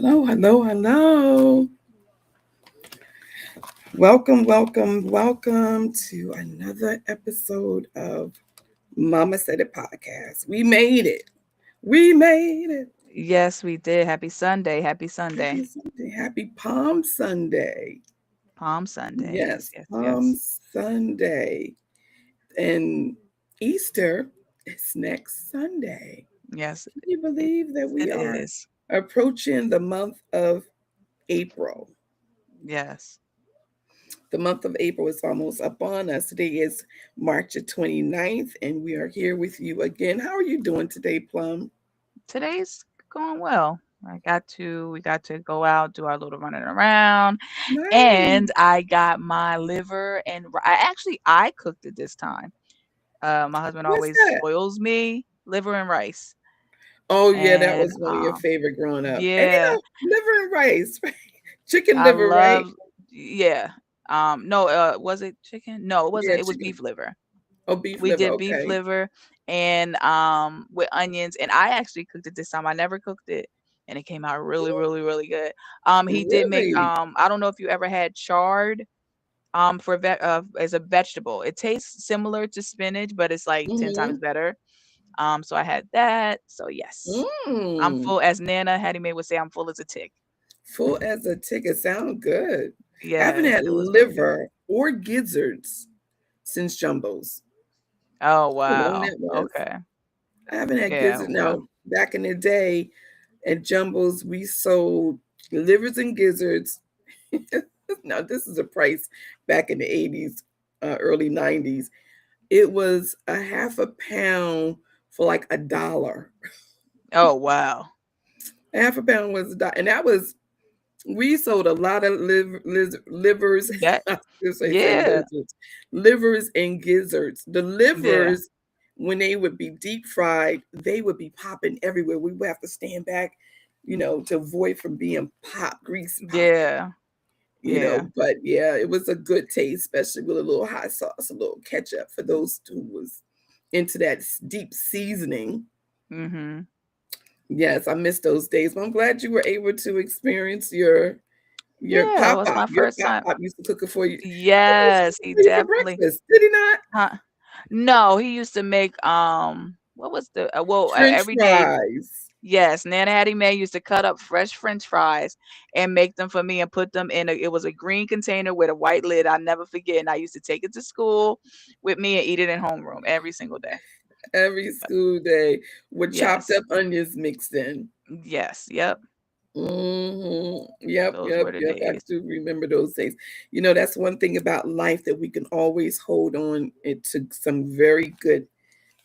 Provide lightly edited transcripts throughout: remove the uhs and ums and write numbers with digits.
Hello, hello, hello. Welcome to another episode of Mama Said It podcast. We made it. We made it. Yes, we did. Happy Sunday. Happy Sunday. Happy Sunday. Happy Palm Sunday. Palm Sunday. Yes, Yes, yes, Palm yes. Sunday. And Easter is next Sunday. Yes, Can you it, believe that we it are is. approaching the month of April? Yes. The month of April is almost upon us. Today is March the 29th, and we are here with you again. How are you doing today, Plum? Today's going well. We got to go out, do our little running around, Nice. and I got my liver and I cooked it this time. My husband What's always that? spoils me liver and rice. Oh, yeah, that And was one of your favorite growing up. And yeah, liver and rice, right? Chicken I liver, right? love yeah. No, was it chicken? No, it Yeah, wasn't. It was chicken. beef liver. Oh, beef We liver. did beef Okay. liver and with onions, and I actually cooked it this time. I never cooked it, and it came out really, really, really good. He did make Really? I don't know if you ever had chard as a vegetable. It tastes similar to spinach, but it's like 10 times Mm-hmm. better. So I had that. So yes. I'm Mm. full, as Nana Hattie Mae would say, I'm full as a tick. Full as a ticket. Sound good. I haven't Yes, had it was really good. liver or gizzards since Jumbo's. Oh How long wow. that was. Okay. I haven't had Yeah, gizzard. well. Now, back in the day at Jumbo's, we sold livers and gizzards. Now, this is a price back in the 80s, early 90s. It was a half a pound for like $1. Oh wow. Half a pound was $1. And that was, we sold a lot of livers, That I was gonna say yeah. lizards, livers and gizzards. The Yeah. livers, when they would be deep fried, they would be popping everywhere. We would have to stand back, to avoid from being grease popping. Yeah. Yeah. But yeah, it was a good taste, especially with a little hot sauce, a little ketchup for those who was into that deep seasoning. Mhm. Yes, I miss those days. But I'm glad you were able to experience your Yeah, it pop was pop. my Your first pop time. pop used to cook it for you. He used to Yes, cook it he for you for definitely breakfast, did he not? huh? No, he used to make, what was the French every day. fries. Yes, Nana Hattie Mae used to cut up fresh French fries and make them for me and put them in it was a green container with a white lid. I never forget. And I used to take it to school with me and eat it in homeroom every single day. Every But school day with chopped yes. up onions mixed in. Yes. Yep. Yep, Those yep, were the yep. I days. do remember those days. That's one thing about life that we can always hold on to some very good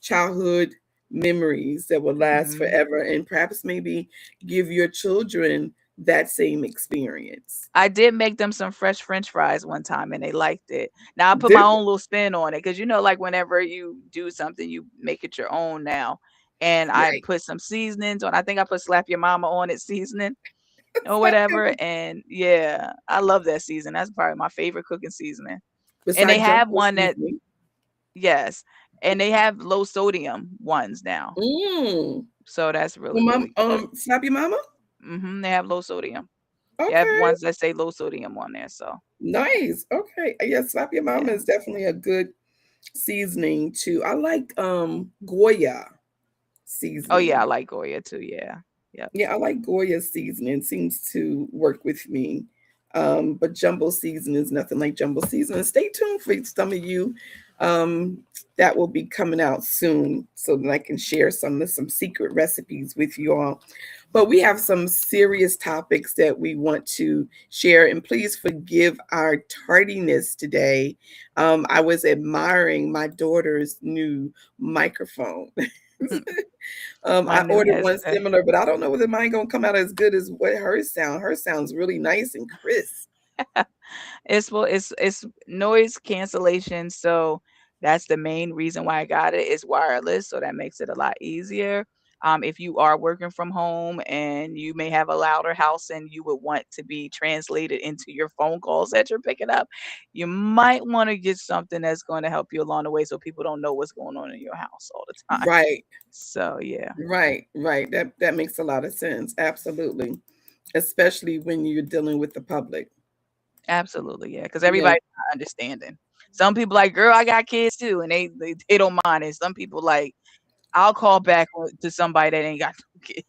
childhood memories that will last Mhm. forever and perhaps maybe give your children that same experience. I did make them some fresh French fries one time and they liked it. Now I put my Did own little spin on it because like whenever you do something, you make it your own now. And I right. put some seasonings on. I think I put slap your mama on it seasoning or whatever. And yeah, I love that season. That's probably my favorite cooking seasoning. And they Beside have jumbo one that seasoning. yes, and they have low sodium ones now. Mm. So that's really Well, really good. slap your mama. They have low sodium. They have Okay, ones that say low sodium on there. So nice. Okay, yeah, slap your mama yeah. is definitely a good seasoning too. I like Goya Oh yeah, seasoning. I like Goya too. Yeah. Yep. Yeah, I like Goya seasoning. Seems to work with me. But jumbo seasoning is nothing like jumbo seasoning. Stay tuned for some of you. Um, that will be coming out soon so that I can share some secret recipes with you all. But we have some serious topics that we want to share, and please forgive our tardiness today. I was admiring my daughter's new microphone. My I new ordered one headset. similar, but I don't know whether mine gonna come out as good as what hers sound. Hers sounds really nice and crisp. It's noise cancellation, so that's the main reason why I got it. It's wireless, so that makes it a lot easier. If you are working from home and you may have a louder house and you would want to be translated into your phone calls that you're picking up, you might want to get something that's going to help you along the way so people don't know what's going on in your house all the time. Right, So yeah. right. That makes a lot of sense. Absolutely. especially when you're dealing with the public. Absolutely, yeah, because Yeah, everybody's not understanding. Some people like, "Girl, I got kids too," and they don't mind it. Some people like, "I'll call back to somebody that ain't got no kids."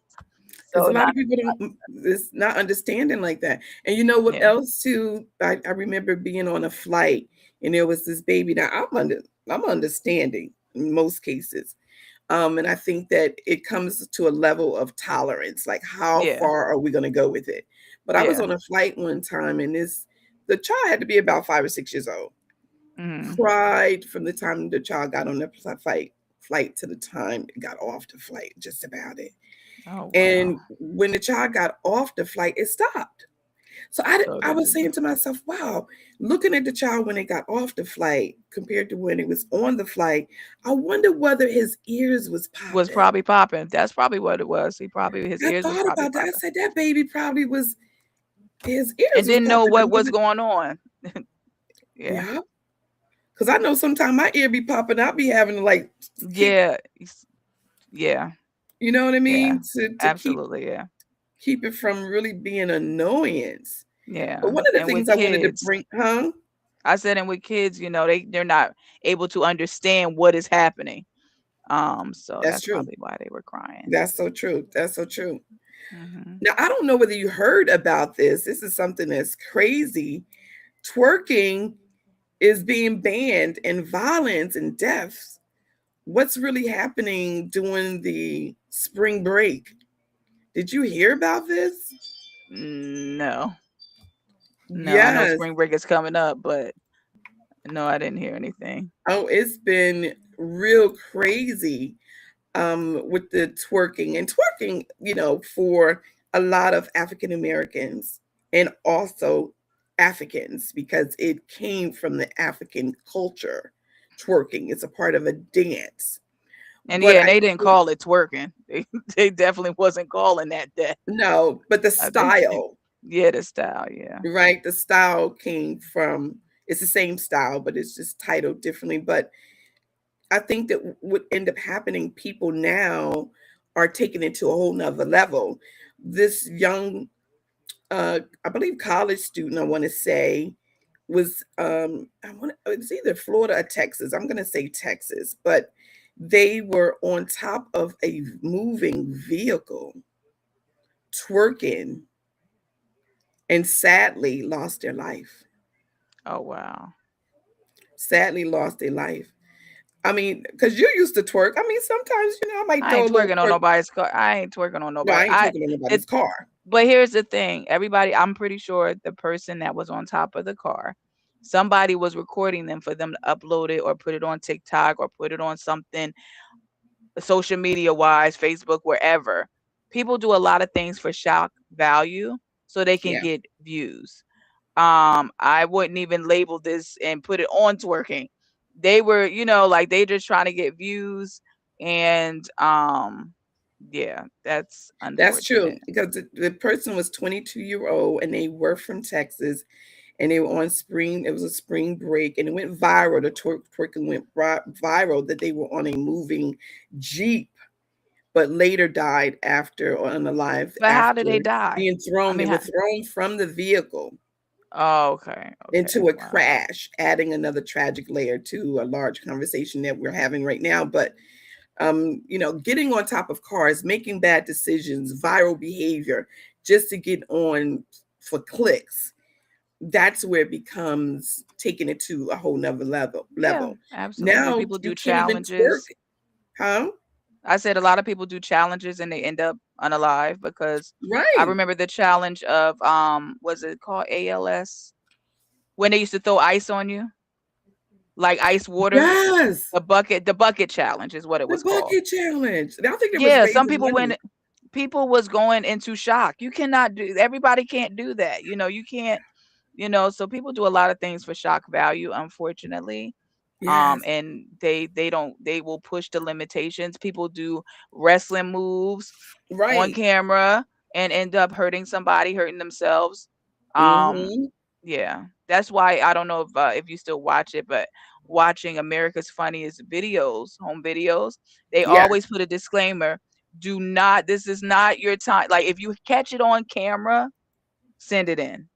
because So a lot not of people don't, it's not understanding like that. And you know what yeah, else too? I remember being on a flight and there was this baby. Now I'm understanding in most cases. And I think that it comes to a level of tolerance, like how yeah, far are we going to go with it? But I was yeah, on a flight one time, and the child had to be about 5 or 6 years old. mhm. Cried from the time the child got on the flight to the time it got off the flight, just about it. Oh, wow. And when the child got off the flight, it stopped. So So I did was he. saying to myself, wow, looking at the child when it got off the flight compared to when it was on the flight, I wonder whether his ears was Was popping. probably popping. That's probably what it was. He probably his I ears was thought probably about that. I popping said that baby probably was his and ears was didn't know popping what because was going on. Yeah. yeah. Because I know sometimes my ear be popping, I'll be having to like keep, Yeah. Yeah. you know what I Yeah. mean, to Absolutely, yeah. keep it from really being annoyance. But Yeah. one of the And with things I wanted to kids, bring, huh? I said, and with kids, they're not able to understand what is happening. So That's that's true. probably why they were crying. That's so true. That's so true. Mhm. Now, I don't know whether you heard about this. This is something that's crazy. Twerking is being banned and violence and deaths. What's really happening during the spring break? Did you hear about this? No. No, I know Yes. spring break is coming up, but no, I didn't hear anything. Oh, it's been real crazy with the twerking and twerking, for a lot of African Americans and also Africans because it came from the African culture. Twerking is a part of a dance. And But yeah, I and they didn't think, call it twerking. They definitely wasn't calling that. no, but the I think style, yeah, the style, yeah. right? The style came from, it's the same style, but it's just titled differently. But I think that what end up happening, people now are taking it to a whole nother level. This young, I believe college student, I want to say, was it's either Florida or Texas. I'm going to say Texas, but they were on top of a moving vehicle twerking and sadly lost their life. Oh wow. Sadly lost their life. I mean, because you used to twerk. I mean, sometimes, I might I throw ain't a little twerking on twerk. nobody's car. I ain't twerking on No, I nobody. ain't twerking on It nobody's car. but here's the thing. Everybody, I'm pretty sure the person that was on top of the car, somebody was recording them for them to upload it or put it on TikTok or put it on something social media wise, Facebook, wherever. People do a lot of things for shock value so they can Yeah. get views. I wouldn't even label this and put it on twerking. They were, like they just trying to get views and yeah, that's That's true unfortunate. because the person was 22-year-old and they were from Texas and they were on spring. It was a spring break and it went viral. The twerking went viral that they were on a moving Jeep, but later died after or unalived But how did after they die? being I thrown. They mean, were thrown from the vehicle oh, okay, okay, into a wow. crash, adding another tragic layer to a large conversation that we're having right now. But getting on top of cars, making bad decisions, viral behavior, just to get on for clicks. That's where it becomes taking it to a whole nother level. Yeah, Level. absolutely. Now People you do can't even twerk, challenges. huh? I said a lot of people do challenges and they end up unalive because I Right. remember the challenge of was it called ALS when they used to throw ice on you, like ice water. Yes. The bucket challenge is what it The was called. bucket challenge. I think it was Yeah, some raising people money. went people was going into shock. You cannot do everybody can't do that. You can't, so people do a lot of things for shock value, unfortunately. Yes. And they will push the limitations. People do wrestling moves on Right. camera and end up hurting somebody, hurting themselves. Um, Mm-hmm. yeah, that's why I don't know if you still watch it, but watching America's Funniest Videos, home videos, they Yes. always put a disclaimer: "Do not. This is not your time. Like if you catch it on camera." send it in.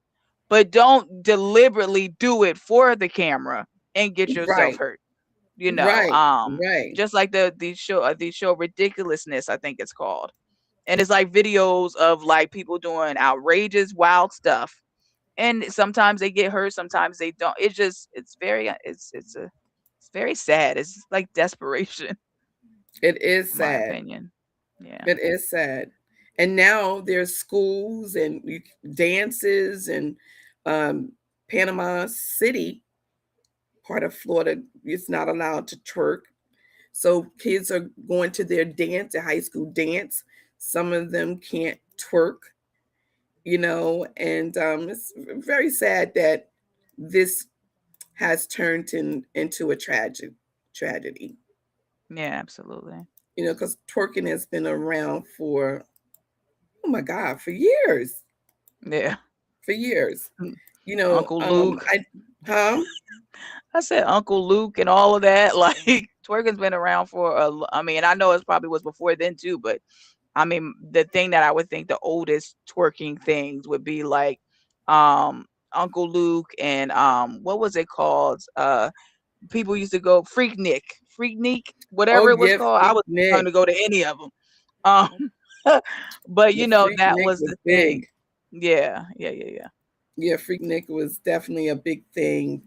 But don't deliberately do it for the camera and get yourself Right, hurt. You know, right, right. just like the show Ridiculousness, I think it's called. And it's like videos of like people doing outrageous, wild stuff. And sometimes they get hurt, sometimes they don't. It's very sad. It's like desperation, It is in my sad. opinion. Yeah. It is sad. And now there's schools and dances and um, Panama City, part of Florida, is not allowed to twerk. So kids are going to their dance, their high school dance. Some of them can't twerk, and it's very sad that this has turned into a tragedy. Yeah, absolutely. Because twerking has been around for, oh my God, for years, Yeah. for years. Mm. Uncle Luke. I, huh? I said Uncle Luke and all of that. Like twerking's been around for I mean, I know it probably was before then too, but I mean, the thing that I would think the oldest twerking things would be like Uncle Luke and what was it called? People used to go Freak Nick, Oh whatever it was yeah, called. I Freak was trying Nick. to go to any of them. Um, but Yeah, Freak that Nick was was the thing. big. Yeah, yeah, yeah, yeah, Yeah, Freak Nick was definitely a big thing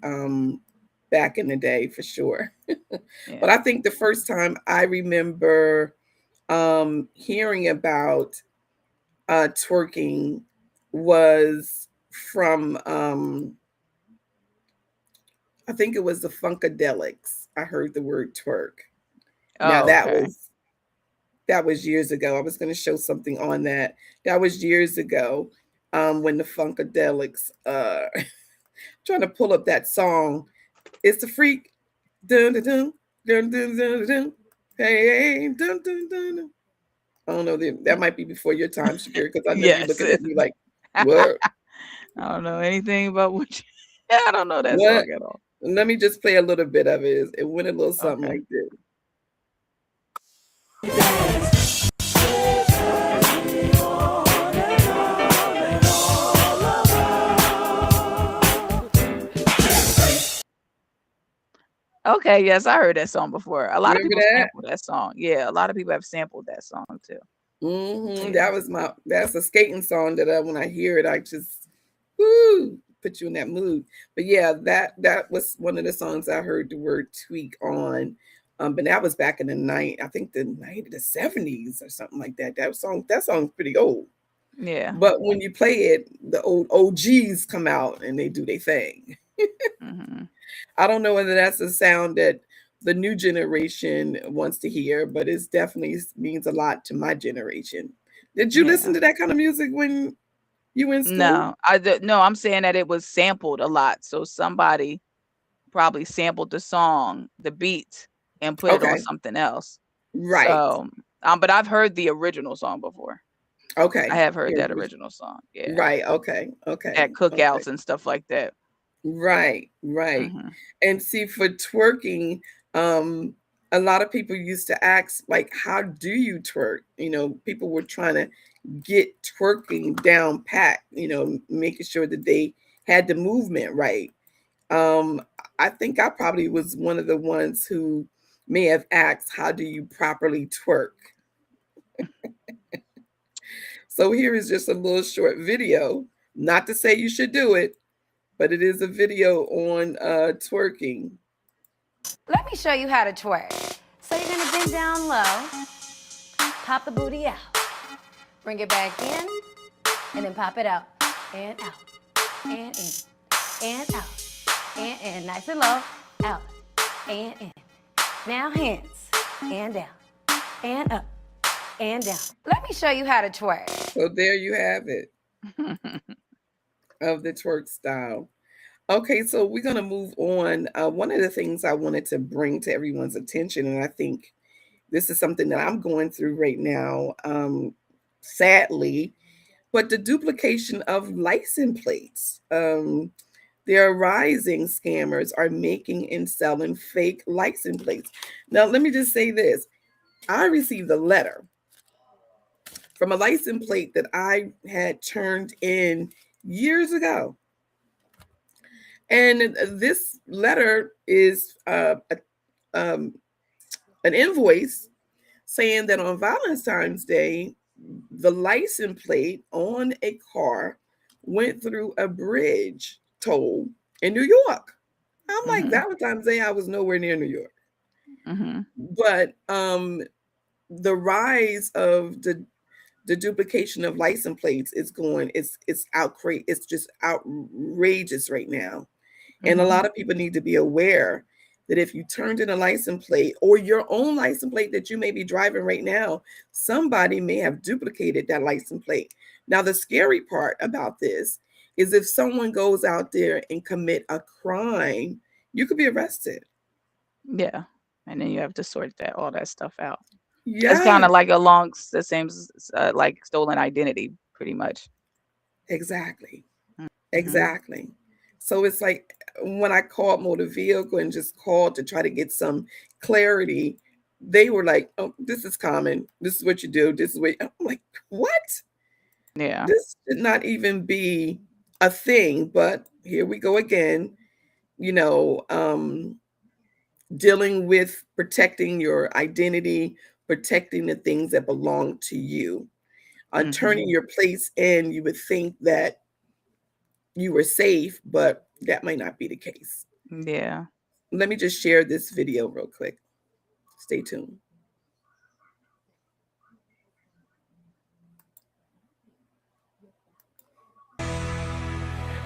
back in the day for sure. But yeah. I think the first time I remember hearing about twerking was from I think it was the Funkadelics. I heard the word twerk. Now Oh, okay. that was years ago. I was going to show something on that. That was years ago when the Funkadelics trying to pull up that song. It's the freak. Dun dun dun dun dun dun dun. Hey, dun dun dun. Dun. I don't know. That might be before your time, Shakira, because I know you Yes. looking at me like, what? I don't know anything about what you I don't know that What? song at all. Let me just play a little bit of it. It went a little something Okay. like this. Okay, yes, I heard that song before. A lot of Remember people that? sample that song. Yeah, a lot of people have sampled that song too. Yeah. That's a skating song that when I hear it, I just woo, put you in that mood. But yeah, that was one of the songs I heard the word tweak on. But that was back in the night, I think the 70s or something like that. That song's pretty old. Yeah. But when you play it, the old OGs come out and they do their thing. Mhm. I don't know whether that's a sound that the new generation wants to hear, but it's definitely means a lot to my generation. Did you listen Yeah. to that kind of music when you were in school? No, I'm saying that it was sampled a lot. So somebody probably sampled the song, the beat, and put it on Okay. something else. Right. So, but I've heard the original song before. I Okay. have heard Yeah, that original song. Yeah. right. Okay. Okay. At Okay. cookouts and stuff like that. Right. Right. Mhm. And see, for twerking, um, a lot of people used to ask, like, how do you twerk? People were trying to get twerking down pat, making sure that they had the movement right. Um, I think I probably was one of the ones who may have asked, how do you properly twerk? So here is just a little short video, not to say you should do it, but it is a video on twerking. Let me show you how to twerk. So you're gonna bend down low, pop the booty out, bring it back in, and then pop it out, and out, and in, and out, and in. Nice and low, out, and in. Now hands, and down, and up, and down. Let me show you how to twerk. So there you have it, of the twerk style. Okay, so we're going to move on. One of the things I wanted to bring to everyone's attention, and I think this is something that I'm going through right now, sadly, but the duplication of license plates. There are rising scammers are making and selling fake license plates. Now, let me just say this. I received a letter from a license plate that I had turned in years ago. And this letter is um, an invoice saying that on Valentine's Day, the license plate on a car went through a bridge toll in New York. I'm like, Mhm. Valentine's Day, I was nowhere near New York. Mhm. But the rise of the duplication of license plates is going, it's just outrageous right now. And a Mhm. lot of people need to be aware that if you turned in a license plate or your own license plate that you may be driving right now, somebody may have duplicated that license plate. Now, the scary part about this is if someone goes out there and commit a crime, you could be arrested. Yeah. And then you have to sort all that stuff out. It's Yes, kinda like along the same like stolen identity, pretty much. exactly. Mhm. Exactly. So it's like when I called motor vehicle and just called to try to get some clarity, they were like, "Oh, this is common. This is what you do. This is what." I'm like, "What? Yeah. This should not even be a thing." But here we go again. You know, dealing with protecting your identity, protecting the things that belong to you. Mhm. Turning your place in, you would think that you were safe, but that might not be the case. Yeah. Let me just share this video real quick. Stay tuned.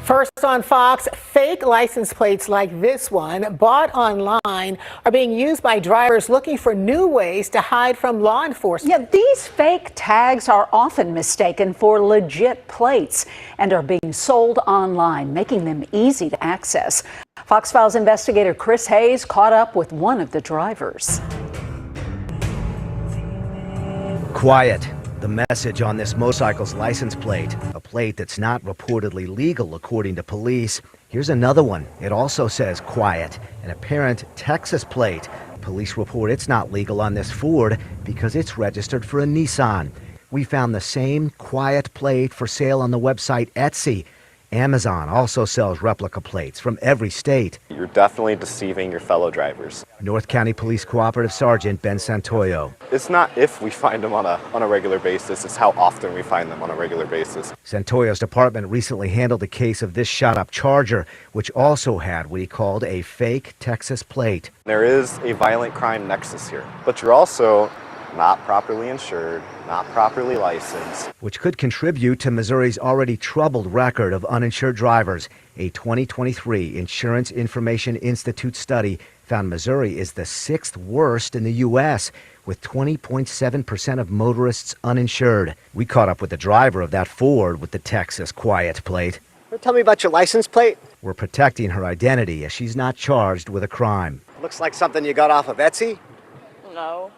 First on Fox, fake license plates like this one, bought online, are being used by drivers looking for new ways to hide from law enforcement. Yeah, these fake tags are often mistaken for legit plates and are being sold online, making them easy to access. Fox Files investigator Chris Hayes caught up with one of the drivers. Quiet. The message on this motorcycle's license plate, a plate that's not reportedly legal according to police. Here's another one. It also says quiet, an apparent Texas plate. Police report it's not legal on this Ford because it's registered for a Nissan. We found the same quiet plate for sale on the website Etsy. Amazon also sells replica plates from every state. You're definitely deceiving your fellow drivers. North County Police Cooperative Sergeant Ben Santoyo. It's not if we find them on a regular basis, it's how often we find them on a regular basis. Santoyo's department recently handled a case of this shot-up Charger, which also had what he called a fake Texas plate. There is a violent crime nexus here, but you're also not properly insured, not properly licensed. Which could contribute to Missouri's already troubled record of uninsured drivers. A 2023 Insurance Information Institute study found Missouri is the 6th worst in the U.S., with 20.7% of motorists uninsured. We caught up with the driver of that Ford with the Texas quiet plate. Tell me about your license plate. We're protecting her identity as she's not charged with a crime. Looks like something you got off of Etsy. No.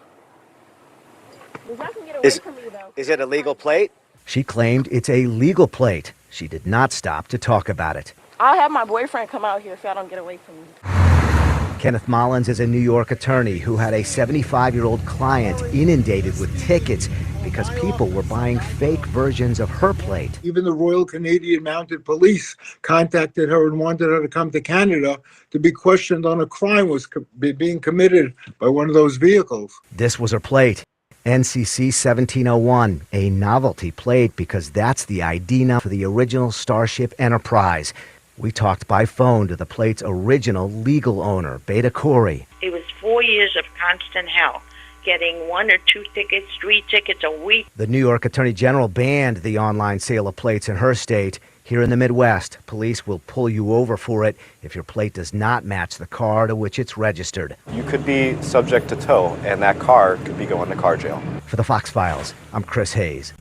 Y'all can get away from me, though. Is it a legal plate? She claimed it's a legal plate. She did not stop to talk about it. I'll have my boyfriend come out here if y'all don't get away from me. Kenneth Mullins is a New York attorney who had a 75-year-old client inundated with tickets because people were buying fake versions of her plate. Even the Royal Canadian Mounted Police contacted her and wanted her to come to Canada to be questioned on a crime was being committed by one of those vehicles. This was her plate. NCC 1701, a novelty plate because that's the ID number for the original Starship Enterprise. We talked by phone to the plate's original legal owner, Beta Corey. It was 4 years of constant hell, getting 1 or 2 tickets, 3 tickets a week. The New York Attorney General banned the online sale of plates in her state. Here in the Midwest, police will pull you over for it if your plate does not match the car to which it's registered. You could be subject to tow, and that car could be going to car jail. For the Fox Files, I'm Chris Hayes.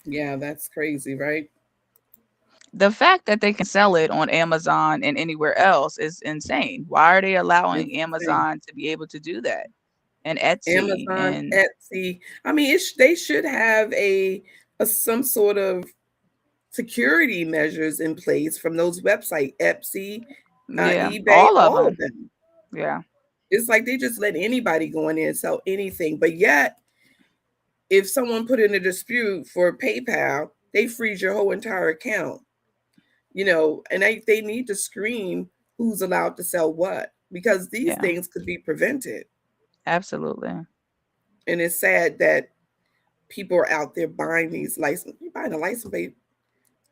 Yeah, that's crazy, right? The fact that they can sell it on Amazon and anywhere else is insane. Why are they allowing Amazon to be able to do that? And Etsy Amazon, and Etsy. I mean, they should have a some sort of security measures in place from those websites, Etsy, yeah, eBay, all of all them. of them. Yeah. It's like they just let anybody go in there and sell anything. But yet, if someone put in a dispute for PayPal, they freeze your whole entire account. And they need to screen who's allowed to sell what, because these Yeah, things could be prevented. absolutely. And it's sad that people are out there buying these license. You're buying a license plate.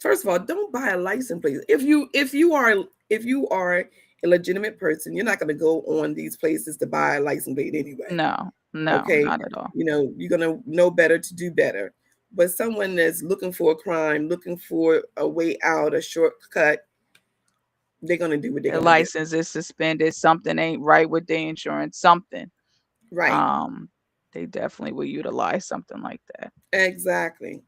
First of all, don't buy a license plate. If you are a legitimate person, you're not going to go on these places to buy a license plate anyway. No, Okay, not at all. you're going to know better to do better. But someone that's looking for a crime, looking for a way out, a shortcut, they're going to do what they're The going to do. license is suspended. Something ain't right with the insurance. Something. Right. They definitely will utilize something like that. Exactly.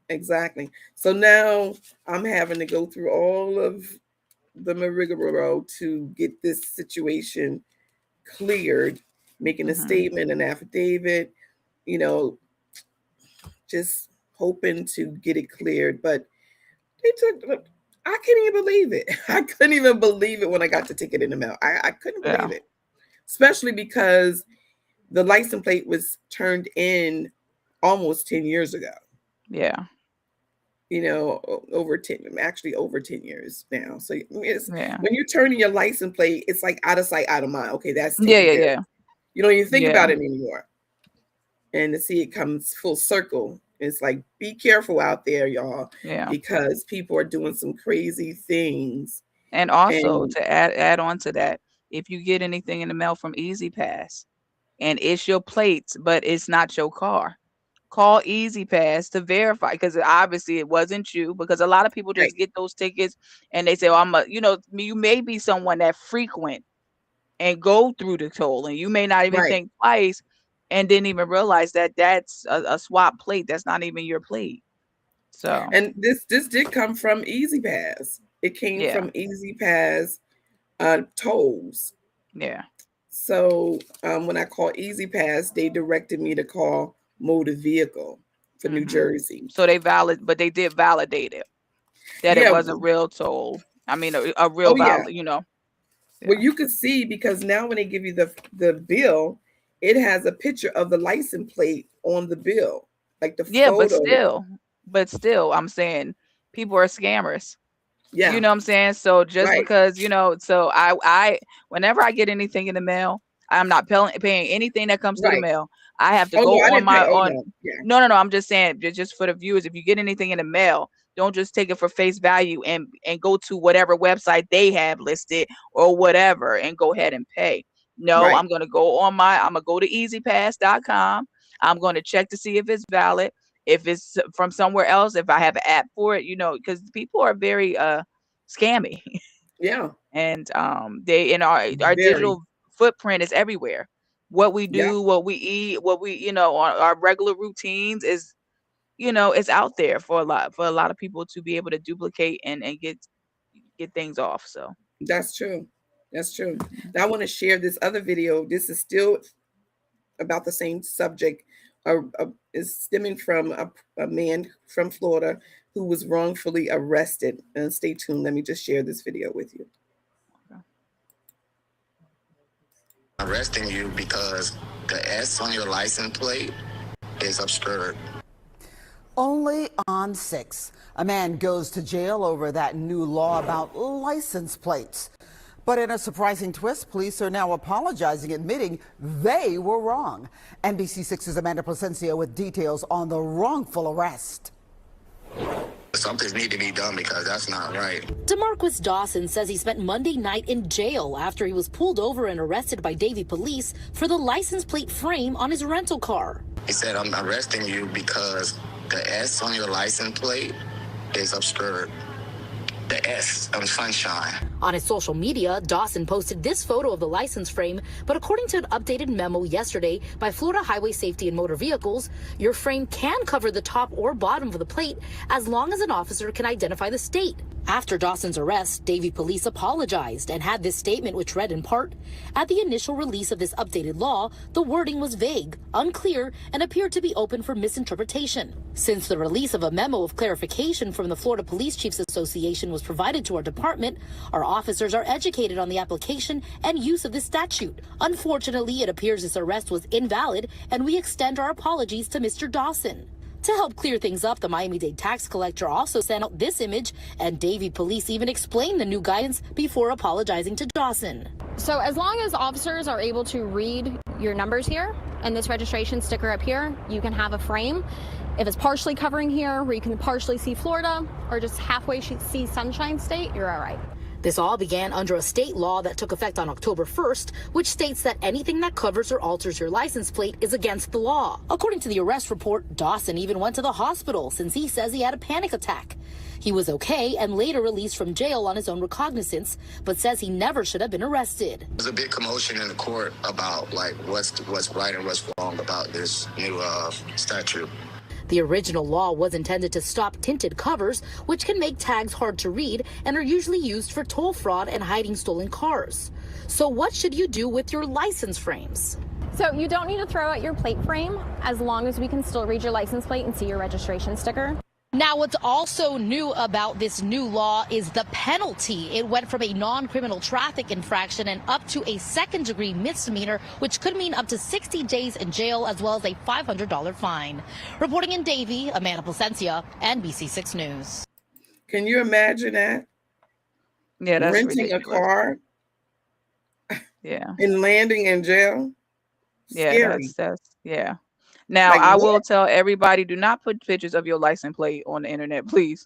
So now I'm having to go through all of the rigmarole to get this situation cleared, making a statement, an affidavit, just hoping to get it cleared. But I can't even believe it. I couldn't even believe it when I got the ticket in the mail. I couldn't believe it, especially because the license plate was turned in almost 10 years ago. Yeah. Over 10 years now. So it's Yeah. when you're turning your license plate, it's like out of sight, out of mind. Okay, that's Yeah. You don't even think Yeah. about it anymore. And to see it comes full circle, it's like, be careful out there, y'all. Yeah. Because people are doing some crazy things. And also to add on to that, if you get anything in the mail from Easy Pass and it's your plates, but it's not your car, call Easy Pass to verify, because obviously it wasn't you, because a lot of people just get those tickets and they say, oh, you may be someone that frequent and go through the toll, and you may not even think twice and didn't even realize that that's a swap plate. That's not even your plate. So, and this did come from Easy Pass. It came from Easy Pass tolls. Yeah. So when I called Easy Pass, they directed me to call Motor Vehicle for New Jersey. So they did validate it, that it was a real toll. I mean, a real Well, you could see, because now when they give you the bill, it has a picture of the license plate on the bill, like the photo. But still, I'm saying people are scammers. Yeah. You know what I'm saying? So just because, so I whenever I get anything in the mail, I'm not paying anything that comes through the mail. I have to go on my no. I'm just saying, just for the viewers, if you get anything in the mail, don't just take it for face value and go to whatever website they have listed or whatever and go ahead and pay. No, I'm going to go I'm going to go to easypass.com. I'm going to check to see if it's valid. If it's from somewhere else, if I have an app for it, because people are very scammy. Yeah. And they in our digital footprint is everywhere. What we do, what we eat, what we, our regular routines is, it's out there for a lot of people to be able to duplicate and get things off. So that's true. Now I want to share this other video. This is still about the same subject. Is stemming from a man from Florida who was wrongfully arrested. And stay tuned. Let me just share this video with you. Arresting you because the S on your license plate is obscured. Only on 6, a man goes to jail over that new law about license plates. But in a surprising twist, police are now apologizing, admitting they were wrong. NBC6's Amanda Placencia with details on the wrongful arrest. Something needs to be done because that's not right. DeMarquis Dawson says he spent Monday night in jail after he was pulled over and arrested by Davie police for the license plate frame on his rental car. He said, I'm arresting you because the S on your license plate is obscured. The S on Sunshine. On his social media, Dawson posted this photo of the license frame, but according to an updated memo yesterday by Florida Highway Safety and Motor Vehicles, your frame can cover the top or bottom of the plate as long as an officer can identify the state. After Dawson's arrest, Davie police apologized and had this statement, which read in part, at the initial release of this updated law, the wording was vague, unclear, and appeared to be open for misinterpretation. Since the release of a memo of clarification from the Florida Police Chiefs Association was provided to our department, our officers are educated on the application and use of this statute. Unfortunately, it appears this arrest was invalid, and we extend our apologies to Mr. Dawson. To help clear things up, the Miami-Dade tax collector also sent out this image, and Davie police even explained the new guidance before apologizing to Dawson. So as long as officers are able to read your numbers here and this registration sticker up here, you can have a frame. If it's partially covering here, where you can partially see Florida, or just halfway see Sunshine State, you're all right. This all began under a state law that took effect on October 1st, which states that anything that covers or alters your license plate is against the law. According to the arrest report, Dawson even went to the hospital since he says he had a panic attack. He was okay and later released from jail on his own recognizance, but says he never should have been arrested. There's a big commotion in the court about like what's right and what's wrong about this new statute. The original law was intended to stop tinted covers, which can make tags hard to read and are usually used for toll fraud and hiding stolen cars. So what should you do with your license frames? So you don't need to throw out your plate frame as long as we can still read your license plate and see your registration sticker. Now, what's also new about this new law is the penalty. It went from a non-criminal traffic infraction and up to a second-degree misdemeanor, which could mean up to 60 days in jail as well as a $500 fine. Reporting in Davie, Amanda Placencia, NBC6 News. Can you imagine that? Yeah, that's renting ridiculous. a car Yeah. and landing in jail. Yeah, Scary. that's yeah. Now, Like I what? will tell everybody, do not put pictures of your license plate on the internet, please.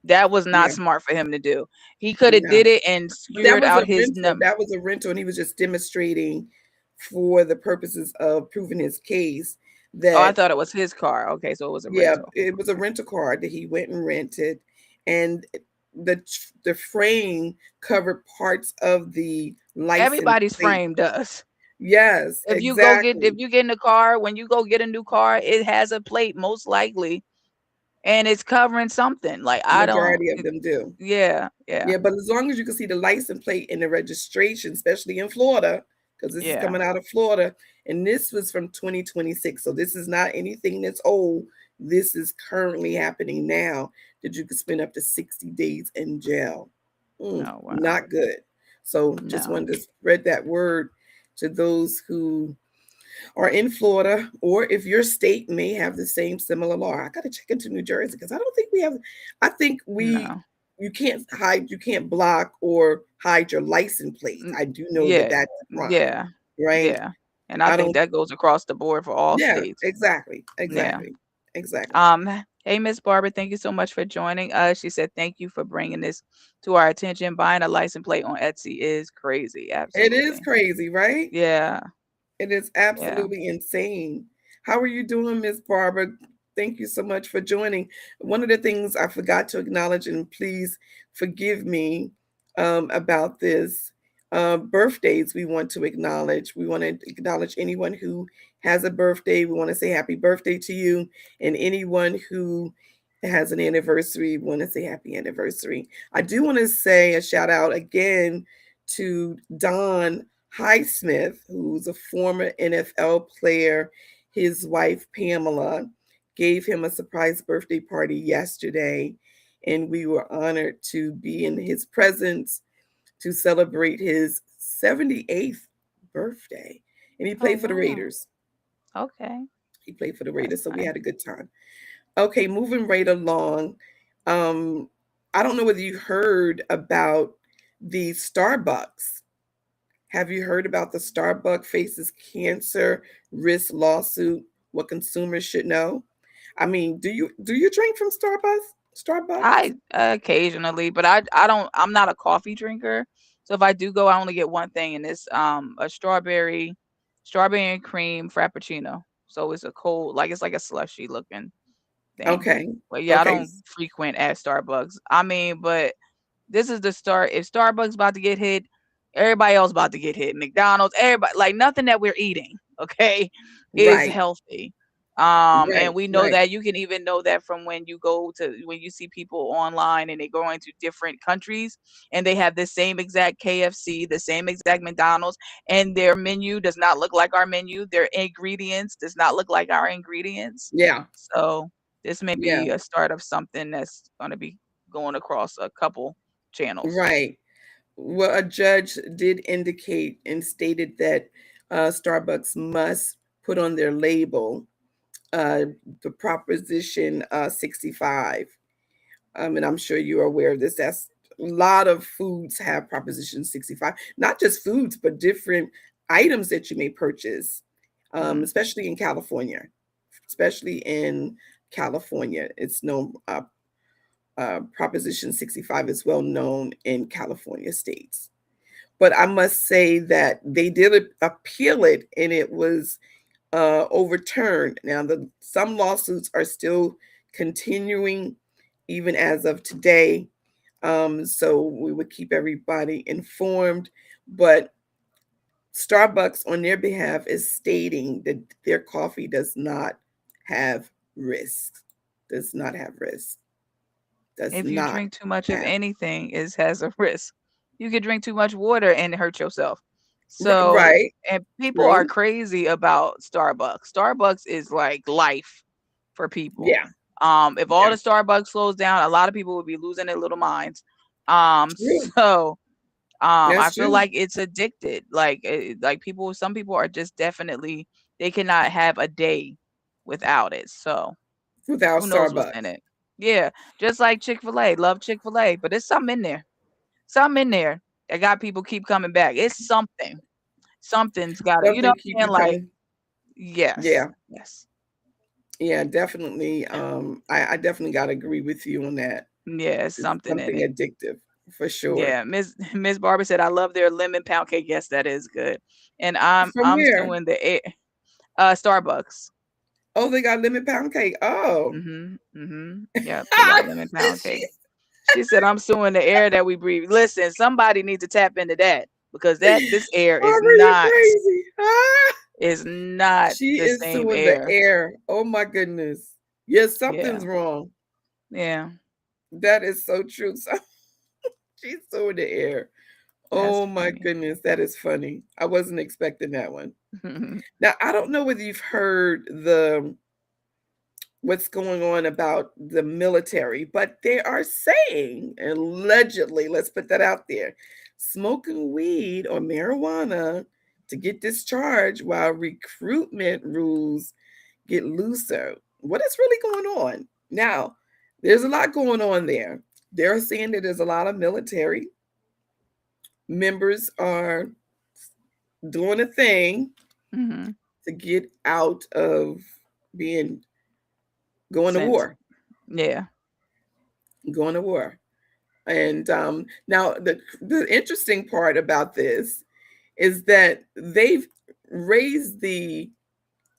That was not Yeah. smart for him to do. He could have No. did it and But that secured was out a his rental. number. That was a rental, and he was just demonstrating for the purposes of proving his case Oh, I that thought it was his car. Okay, so it was a yeah, rental. it was a rental car that he went and rented, and the frame covered parts of the license Everybody's plate. frame does. Yes, If you exactly. get in a car, when you go get a new car, it has a plate most likely, and it's covering something. Like I don't. Majority of them do. Yeah. Yeah, but as long as you can see the license plate and the registration, especially in Florida, because this is Yeah. coming out of Florida, and this was from 2026. So this is not anything that's old. This is currently happening now, that you could spend up to 60 days in jail. Oh, wow. Not good. So just No. wanted to spread that word to those who are in Florida, or if your state may have the same similar law. I got to check into New Jersey because I don't think we have. I think No. you can't block or hide your license plate. I do know that Yeah. that's a crime, Yeah. right? Yeah. And I I think don't. that goes across the board for all Yeah, states. exactly, Yeah. exactly, exactly. Hey, Miss Barbara, thank you so much for joining us. She said, thank you for bringing this to our attention. Buying a license plate on Etsy is crazy. It is Absolutely. crazy, right? Yeah. It is Yeah. absolutely insane. How are you doing, Miss Barbara? Thank you so much for joining. One of the things I forgot to acknowledge, and please forgive me about this, birthdays we want to acknowledge. We want to acknowledge anyone who has a birthday. We want to say happy birthday to you. And anyone who has an anniversary, we want to say happy anniversary. I do want to say a shout out again to Don Highsmith, who's a former NFL player. His wife, Pamela, gave him a surprise birthday party yesterday, and we were honored to be in his presence to celebrate his 78th birthday. And he played for the wow. Raiders. Okay. He played for the That's Raiders, so we nice. had a good time. Okay, moving right along. I don't know whether you heard about the Starbucks. Have you heard about the Starbucks faces cancer risk lawsuit? What consumers should know? I mean, do you drink from Starbucks? I occasionally, but I'm not a coffee drinker. So if I do go, I only get one thing, and it's a strawberry and cream frappuccino. So it's a cold, like it's like a slushy looking thing. Okay. But yeah, I Okay. don't frequent at Starbucks. I mean, but this is the start. If Starbucks about to get hit, everybody else about to get hit. McDonald's, everybody, like nothing that we're eating, okay, is Right. healthy. Right. And we know Right. that you can even know that from when you see people online and they go into different countries and they have the same exact KFC, the same exact McDonald's, and their menu does not look like our menu. Their ingredients does not look like our ingredients. Yeah. So this may Yeah. be a start of something that's going to be going across a couple channels. Right. Well, a judge did indicate and stated that Starbucks must put on their label uh, the Proposition 65. And I'm sure you're aware of this. That's a lot of foods have Proposition 65, not just foods, but different items that you may purchase, especially in California. Especially in California, it's known. Proposition 65 is well known in California states. But I must say that they did appeal it, and it was overturned. Now, some lawsuits are still continuing, even as of today. So we would keep everybody informed. But Starbucks, on their behalf, is stating that their coffee does not have risk. Does not have risk. Does If you not drink too much of have. anything, it has a risk. You could drink too much water and hurt yourself. So, Right. and people are True. crazy about Starbucks. Starbucks is like life for people. Yeah. If all Yeah. the Starbucks slows down, a lot of people would be losing their little minds. True. So I That's feel true. like it's addicted. Like people, some people are just definitely they cannot have a day without it. So Without who knows what's in Starbucks. it? Yeah, just like Chick-fil-A. Love Chick-fil-A, but there's something in there. Something in there that got people keep coming back. It's something. Something's got it. You know Something what keep I'm you saying? Like, coming. yes. Yeah. Yes. Yeah, definitely. I definitely gotta agree with you on that. Yeah, it's It's something in something it. addictive for sure. Yeah, Miss Barbara said, "I love their lemon pound cake." Yes, that is good. And From I'm where? suing the Starbucks. Oh, they got lemon pound cake. Oh. Yep, they got lemon pound cake. She's She said, "I'm suing the air that we breathe." Listen, somebody needs to tap into that because this air Barbara, you crazy. Ah! is not She the is same suing the air. air. Oh my goodness. Yes, Yeah. something's wrong. Yeah. That is so true. So she's suing the air. That's Oh my funny. goodness, that is funny. I wasn't expecting that one. Now, I don't know whether you've heard what's going on about the military, but they are saying, allegedly, let's put that out there, smoking weed or marijuana to get discharged while recruitment rules get looser. What is really going on? Now, there's a lot going on there. They're saying that there's a lot of military members are doing a thing Mm-hmm. to get out of being going to Since war, yeah. going to war. And now the interesting part about this is that they've raised the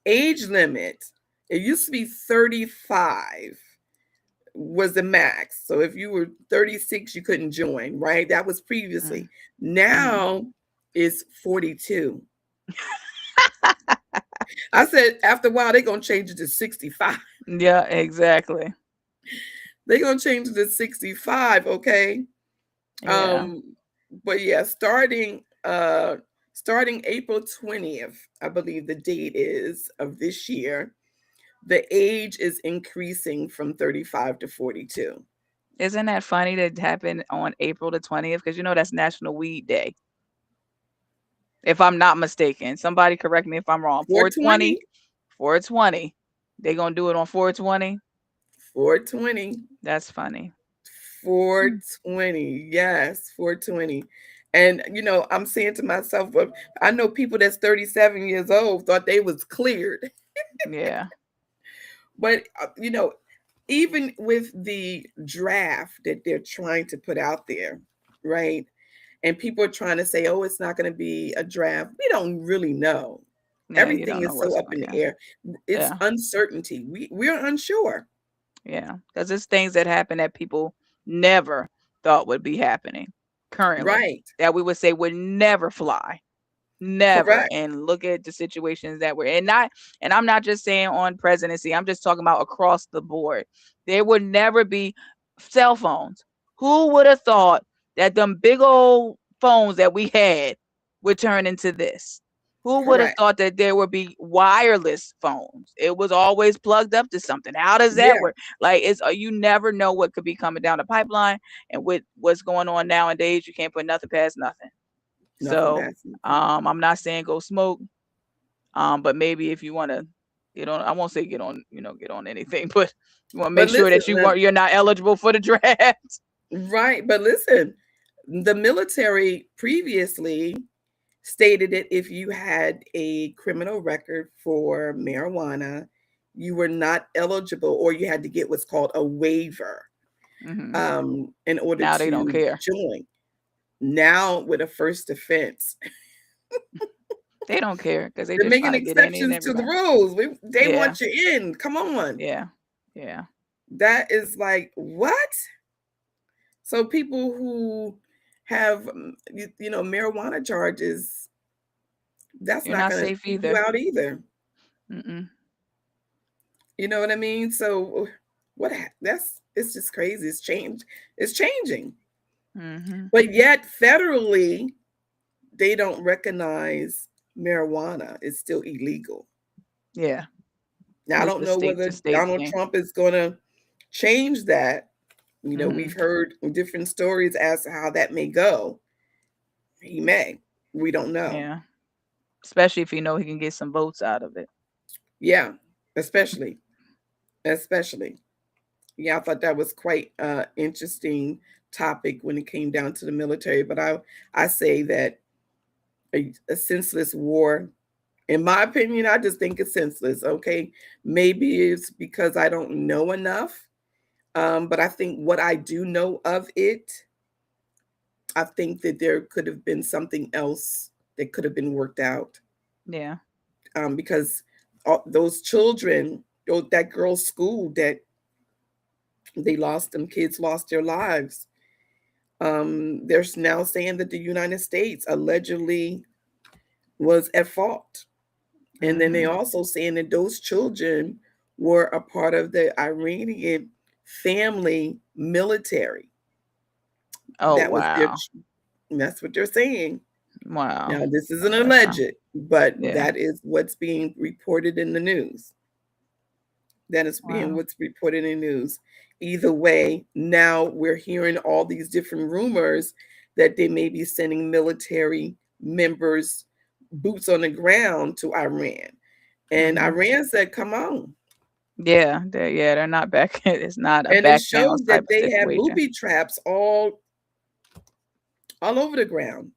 age limit. It used to be 35 was the max. So if you were 36, you couldn't join, right? That was previously. Now it's 42. I said after a while they're gonna change it to 65. Yeah, exactly. They're gonna change it to 65, okay? Yeah. But yeah, starting April 20th, I believe the date is of this year, the age is increasing from 35 to 42. Isn't that funny that happened on April the 20th? Because you know that's National Weed Day. If I'm not mistaken. Somebody correct me if I'm wrong. 420, 420, 420. They gonna do it on 420? 420, That's funny. 420. Yes, 420. And I'm saying to myself, but I know people that's 37 years old thought they was cleared. Yeah. But even with the draft that they're trying to put out there, right? And people are trying to say, oh, it's not going to be a draft. We don't really know. Yeah, you Everything don't know is so what's up in going the on. air. It's Yeah. uncertainty. We're unsure. Yeah. Because it's things that happen that people never thought would be happening currently. Right. That we would say would never fly. Never. Correct. And look at the situations that we're in. And I'm not just saying on presidency, I'm just talking about across the board. There would never be cell phones. Who would have thought that them big old phones that we had would turn into this? Who would have Correct. thought that there would be wireless phones? It was always plugged up to something. How does that Yeah. work? Like you never know what could be coming down the pipeline, and with what's going on nowadays, you can't put nothing past nothing. Nothing So past nothing. I'm not saying go smoke, but maybe if you want to I won't say get on anything, but you want to But make sure that listen, you're not eligible for the draft. right. But listen, the military previously stated that if you had a criminal record for marijuana, you were not eligible, or you had to get what's called a waiver in order Now they don't to care. join. Now, with a first offense, They don't care because they they're just making trying to get any and exceptions to the everybody. rules. They Yeah, want you in. Come on. yeah, yeah. That is like, what? So people who have, marijuana charges, that's You're not not going to safe keep you either. out either. Mm-mm. You know what I mean? So it's just crazy. It's changing. Mm-hmm. But yet federally, they don't recognize marijuana. It's still illegal. Yeah, Now, I it's don't a know state to whether state Donald thing. Trump is going to change that. Mm-hmm. We've heard different stories as to how that may go. He may. We don't know. Yeah, especially if he know he can get some votes out of it. Yeah, especially. Yeah, I thought that was quite interesting topic when it came down to the military. But I say that a senseless war, in my opinion, I just think it's senseless. Okay, maybe it's because I don't know enough, but I think what I do know of it, I think that there could have been something else that could have been worked out. Yeah. Because those children, that girl's school that kids lost their lives. They're now saying that the United States allegedly was at fault. And then they also saying that those children were a part of the Iranian family military. Oh, That was wow. that's what they're saying. Wow. Now, this isn't That's alleged, but yeah. that is what's being reported in the news. That is being Wow. what's reported in the news. Either way, now we're hearing all these different rumors that they may be sending military members boots on the ground to Iran. And Iran said, come on. Yeah, they're not back. It's not a And it back down shows type that of they have situation. booby traps all over the ground.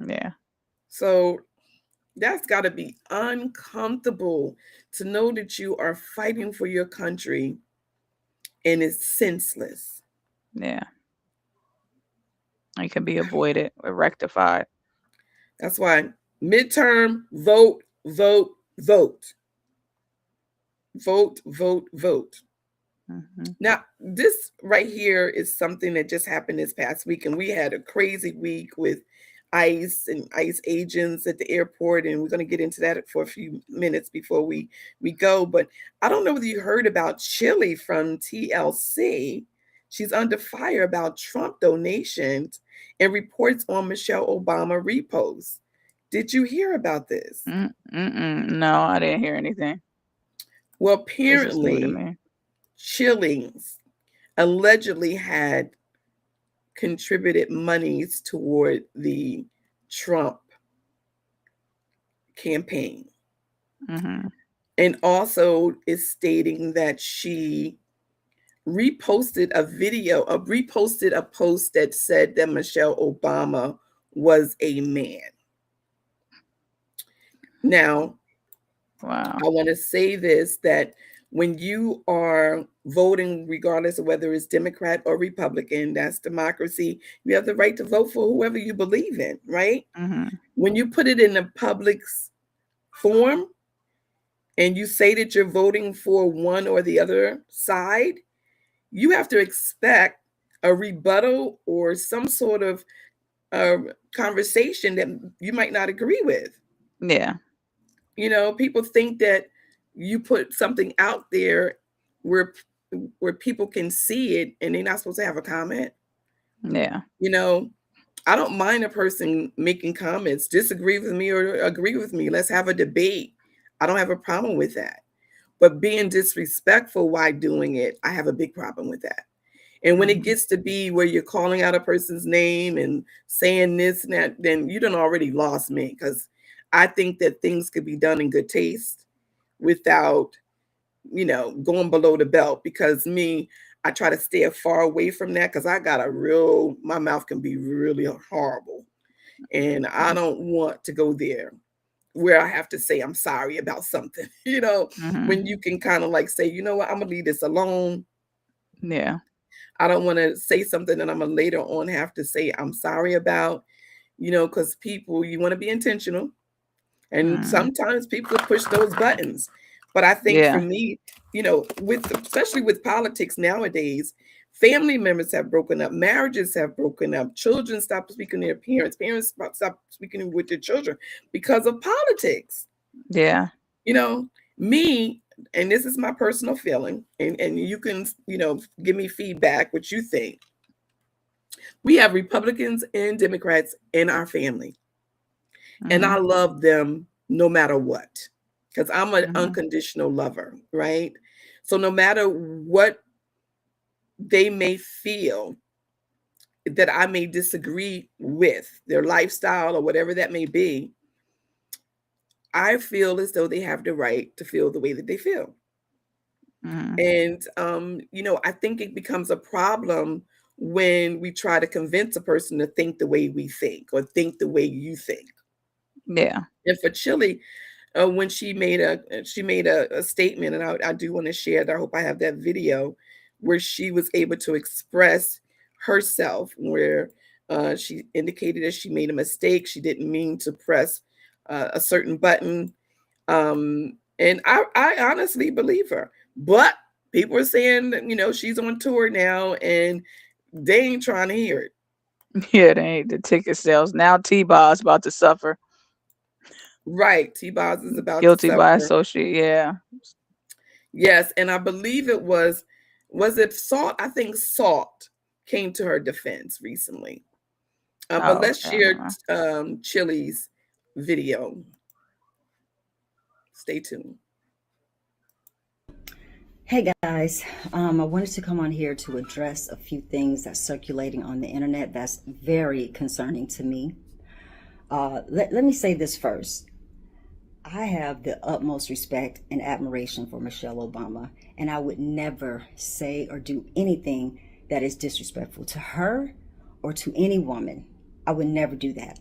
Yeah. So that's got to be uncomfortable to know that you are fighting for your country and it's senseless. Yeah. It can be avoided or rectified. That's why midterm, vote, vote, vote. Vote, vote, vote. Now, this right here is something that just happened this past week, and we had a crazy week with ICE and ICE agents at the airport, and we're going to get into that for a few minutes before we go. But I don't know whether you heard about Chili from TLC. She's under fire about Trump donations and reports on Michelle Obama reposts. Did you hear about this? No, I didn't hear anything. Well, This is new to apparently, me. Chillings allegedly had contributed monies toward the Trump campaign. And also is stating that she reposted a post that said that Michelle Obama was a man. Now, wow. I want to say this, that when you are voting, regardless of whether it's Democrat or Republican, that's democracy. You have the right to vote for whoever you believe in, right? When you put it in the public's form and you say that you're voting for one or the other side, you have to expect a rebuttal or some sort of conversation that you might not agree with. Yeah. People think that you put something out there where people can see it and they're not supposed to have a comment. Yeah. I don't mind a person making comments, disagree with me or agree with me. Let's have a debate. I don't have a problem with that. But being disrespectful while doing it, I have a big problem with that. And when it gets to be where you're calling out a person's name and saying this and that, then you done already lost me, because I think that things could be done in good taste without, going below the belt. Because I try to stay far away from that because my mouth can be really horrible. And I don't want to go there where I have to say I'm sorry about something, when you can kind of like say, you know what, I'm gonna leave this alone. Yeah. I don't want to say something that I'm gonna later on have to say I'm sorry about, because people, you want to be intentional. And sometimes people push those buttons. But I think for Yeah. me, especially with politics nowadays, family members have broken up, marriages have broken up, children stop speaking to their parents stop speaking with their children because of politics. Yeah. Me, and this is my personal feeling, and you can, give me feedback, what you think. We have Republicans and Democrats in our family. And I love them no matter what, because I'm an unconditional lover, right? So no matter what they may feel that I may disagree with, their lifestyle or whatever that may be, I feel as though they have the right to feel the way that they feel. And, I think it becomes a problem when we try to convince a person to think the way we think or think the way you think. Yeah. And for Chili, when she made a statement, and I do want to share that. I hope I have that video where she was able to express herself, where she indicated that she made a mistake. She didn't mean to press a certain button. And I honestly believe her. But people are saying that, she's on tour now and they ain't trying to hear it. Yeah, they ain't the ticket sales. Now T-Bob's about to suffer. Right. T-Boz is about to Guilty by suffer. associate, yeah. Yes, and I believe was it Salt? I think Salt came to her defense recently. But Oh, let's okay, I don't share know. Chili's video. Stay tuned. Hey guys, I wanted to come on here to address a few things that's circulating on the internet that's very concerning to me. Let me say this first. I have the utmost respect and admiration for Michelle Obama, and I would never say or do anything that is disrespectful to her or to any woman. I would never do that.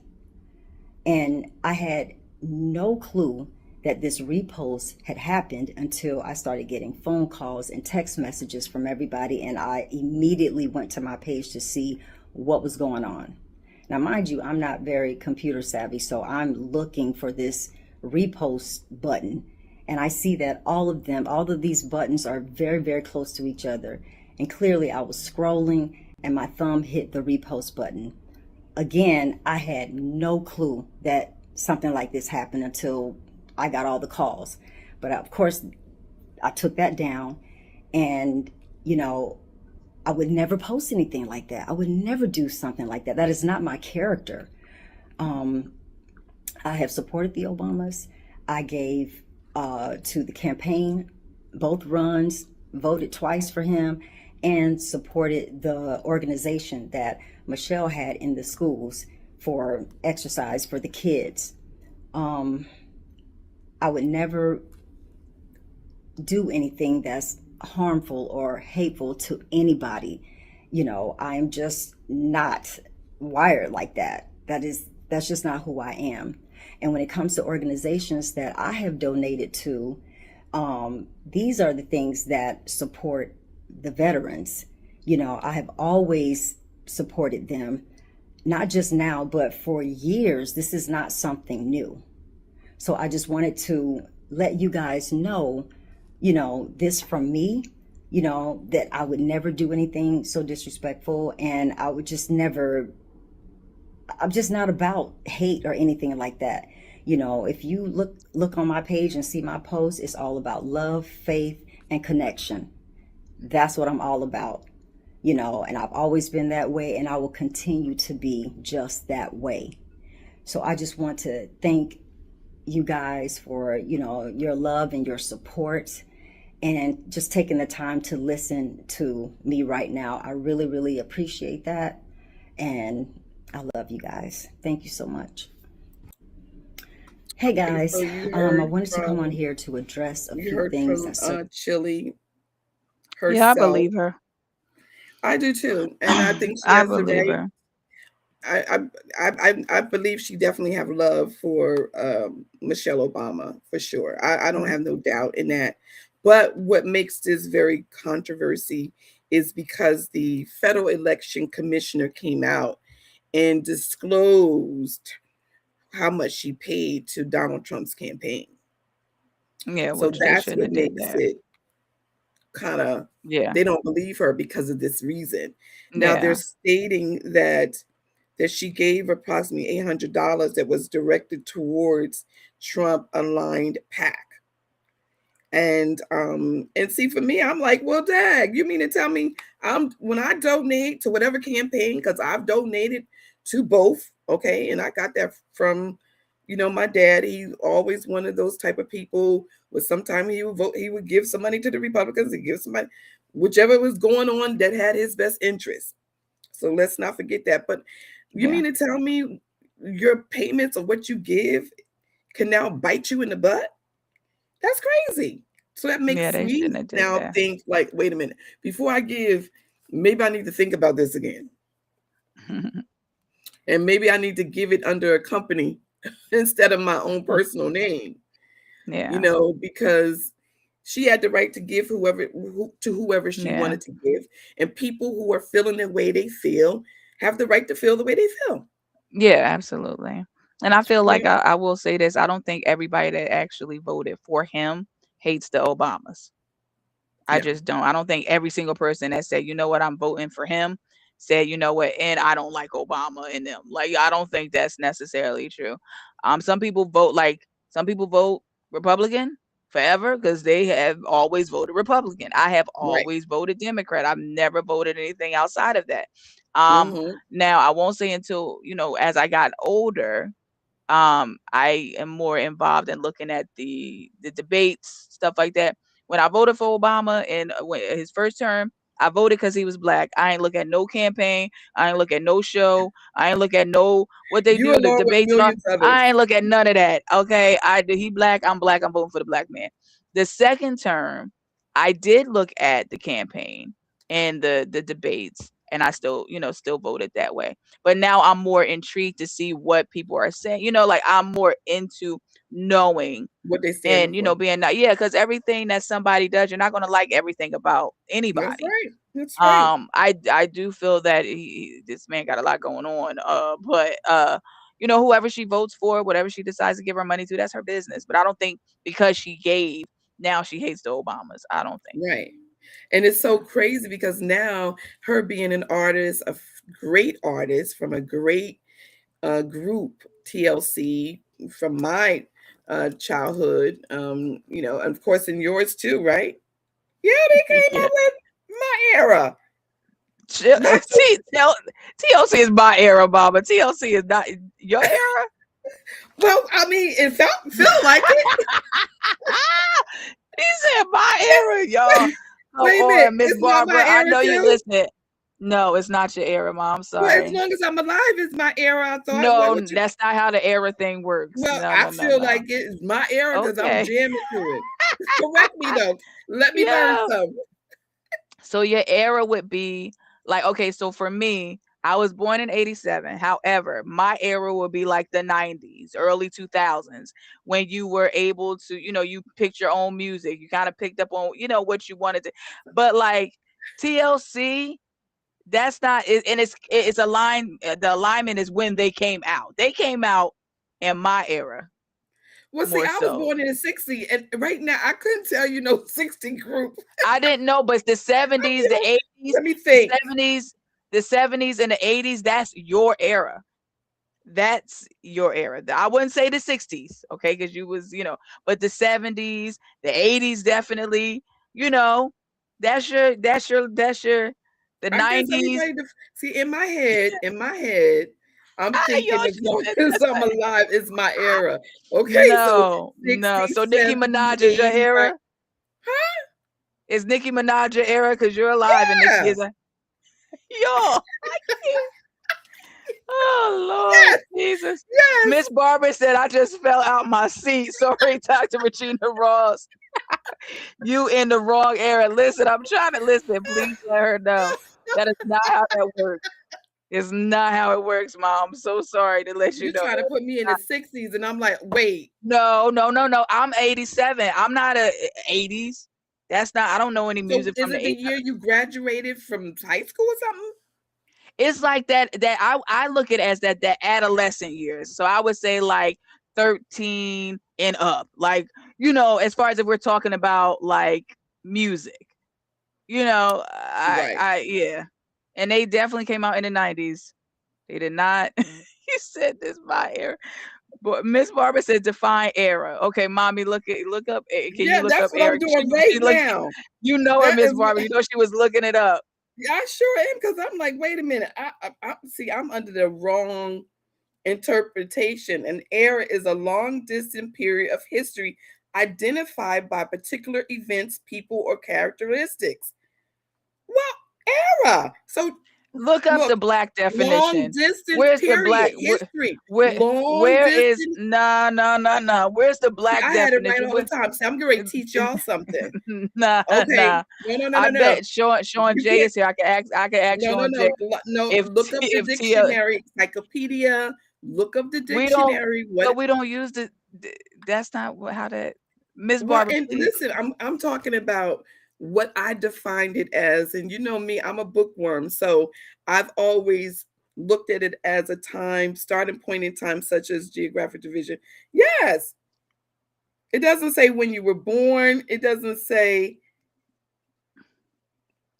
And I had no clue that this repost had happened until I started getting phone calls and text messages from everybody, and I immediately went to my page to see what was going on. Now, mind you, I'm not very computer savvy, so I'm looking for this repost button, and I see that all of these buttons are very, very close to each other. And clearly I was scrolling and my thumb hit the repost button. Again, I had no clue that something like this happened until I got all the calls. But of course, I took that down, and I would never post anything like that. I would never do something like that. That is not my character. I have supported the Obamas. I gave to the campaign, both runs, voted twice for him, and supported the organization that Michelle had in the schools for exercise for the kids. I would never do anything that's harmful or hateful to anybody. I'm just not wired like that. That's just not who I am. And when it comes to organizations that I have donated to, these are the things that support the veterans. I have always supported them, not just now, but for years. This is not something new. So I just wanted to let you guys know, this from me, that I would never do anything so disrespectful, and I would just never, I'm just not about hate or anything like that. If you look on my page and see my posts, it's all about love, faith, and connection. That's what I'm all about, and I've always been that way, and I will continue to be just that way. So I just want to thank you guys for, your love and your support, and just taking the time to listen to me right now. I really, really appreciate that. And I love you guys. Thank you so much. Hey Okay, guys, so you I heard wanted to come on from here to address a you few heard things from that sur- Chili Yeah, I herself. believe her. I do too, and I think she I has the believe right. her. I believe she definitely have love for Michelle Obama for sure. I don't Mm. have no doubt in that. But what makes this very controversy is because the federal election commissioner came out and disclosed how much she paid to Donald Trump's campaign. Yeah, So which they that's shouldn't what have did makes that. it kind of, Yeah. they don't believe her because of this reason. Now they're Yeah. stating that she gave approximately $800 that was directed towards Trump aligned PAC. And see, for me, I'm like, well, dag, you mean to tell me when I donate to whatever campaign, because I've donated to both, okay, and I got that from, my dad. He always one of those type of people. With sometime he would vote, he would give some money to the Republicans, he give somebody whichever was going on that had his best interest. So let's not forget that. But you Yeah. mean to tell me your payments or what you give can now bite you in the butt? That's crazy. So that Yeah, makes they me shouldn't have did now that. think like, wait a minute, before I give, maybe I need to think about this again. And maybe I need to give it under a company instead of my own personal name, Yeah. because she had the right to give to whoever she Yeah. wanted to give. And people who are feeling the way they feel have the right to feel the way they feel. Yeah, absolutely. And I feel like Yeah. I will say this. I don't think everybody that actually voted for him hates the Obamas. I No. just don't. I don't think every single person that said, you know what, I'm voting for him, said, you know what, and I don't like Obama and them. Like, I don't think that's necessarily true. Some people vote Republican forever because they have always voted Republican. I have Right. always voted Democrat. I've never voted anything outside of that. Um, Mhm. Now I won't say until, as I got older, I am more involved in looking at the debates, stuff like that. When I voted for Obama in his first term, I voted because he was black. I ain't look at no campaign. I ain't look at no show. I ain't look at no what they You do, the along with debates and all. millions of others. I ain't look at none of that. Okay, he black. I'm black. I'm voting for the black man. The second term, I did look at the campaign and the debates, and I still voted that way. But now I'm more intrigued to see what people are saying. Like I'm more into knowing What they standing and for. being not, yeah, because everything that somebody does, you're not gonna like everything about That's anybody. right. That's right. I do feel that this man got a lot going on. But whoever she votes for, whatever she decides to give her money to, that's her business. But I don't think because she gave, now she hates the Obamas. I don't think. Right. And it's so crazy because now her being an artist, great artist from a great group, TLC, from my childhood, of course in yours too, right? Yeah, they came Yeah. out with my era. Not so, TLC is my era, Baba. TLC is not your era. well, I mean, it feel like it. He said my era, y'all. Come Wait a minute, on, Miss it's not my Barbara. I era know you too. listen. No, it's not your era, Mom. I'm Well, as sorry. long as I'm alive, it's my era. I thought. No, that's not how the era thing works. Well, No, I no, no, feel no. like it's my era because I'm Okay. jamming to it. Correct me though. Let me learn Yeah. some. So your era would be like, okay, so for me, I was born in 87. However, my era would be like the 90s, early 2000s, when you were able to, you picked your own music. You kind of picked up on, what you wanted to. But like TLC, that's not it, and it's aligned. The alignment is when they came out. They came out in my era Well, see, more I was so. born in the 60s, and right now I couldn't tell you no 60 group. I didn't know, but the 70s, the 80s, Let me think. the 70s and the 80s, that's your era. That's your era. I wouldn't say the 60s, okay, because you was, but the 70s, the 80s definitely, that's your the I can't tell you 90s. see in my head, I'm Yo, thinking as long as that's I'm alive, it's my era. Okay, so no. 60, So Nicki 70, Minaj is your 80, era? Is Nicki Minaj your era? Because you're alive and Nicki yeah. is a yo. I can't. Oh Lord Jesus. Yes. Miss Barbara said I just fell out my seat. Sorry, Dr. Regina Ross. You in the wrong era. Listen, I'm trying to listen. Please let her know. That is not how that works. It's not how it works, Mom. I'm so sorry to let you You know. try to put me in the 60s, and I'm like, wait. No. I'm 87. I'm not a 80s. That's not. I don't know any So music is from the it the 80s. year you graduated from high school or something? It's like that I look at it as that adolescent years. So I would say like 13 and up. Like, as far as if we're talking about like music. Right. Yeah. And they definitely came out in the 90s. They did not. You said this my era. But Miss Barbara said define era. Okay, mommy, look up. Can you Yeah, look up that's what era? I'm doing right now. You know her, That Miss is Barbara. You know she was looking it up. Yeah, I sure am, because I'm like, wait a minute. I see. I'm under the wrong interpretation. An era is a long distant period of history identified by particular events, people, or characteristics. Well, era. So Look up look, the black long definition. distance Where's the period black? history. Where Long where is distance. no? Where's the See, black I had it right definition? all the time. See, I'm going to teach y'all something. Nah. Okay. No. I bet Sean You Jay can't. is here. I can ask Sean Jay No. if Look up the if TL dictionary, encyclopedia. Look up the we don't, dictionary. but What? we don't use that's not how that. Miss Well, Barbara, and please. listen, I'm talking about what I defined it as, and you know me, I'm a bookworm, so I've always looked at it as a time, starting point in time, such as geographic division. Yes, it doesn't say when you were born. It doesn't say.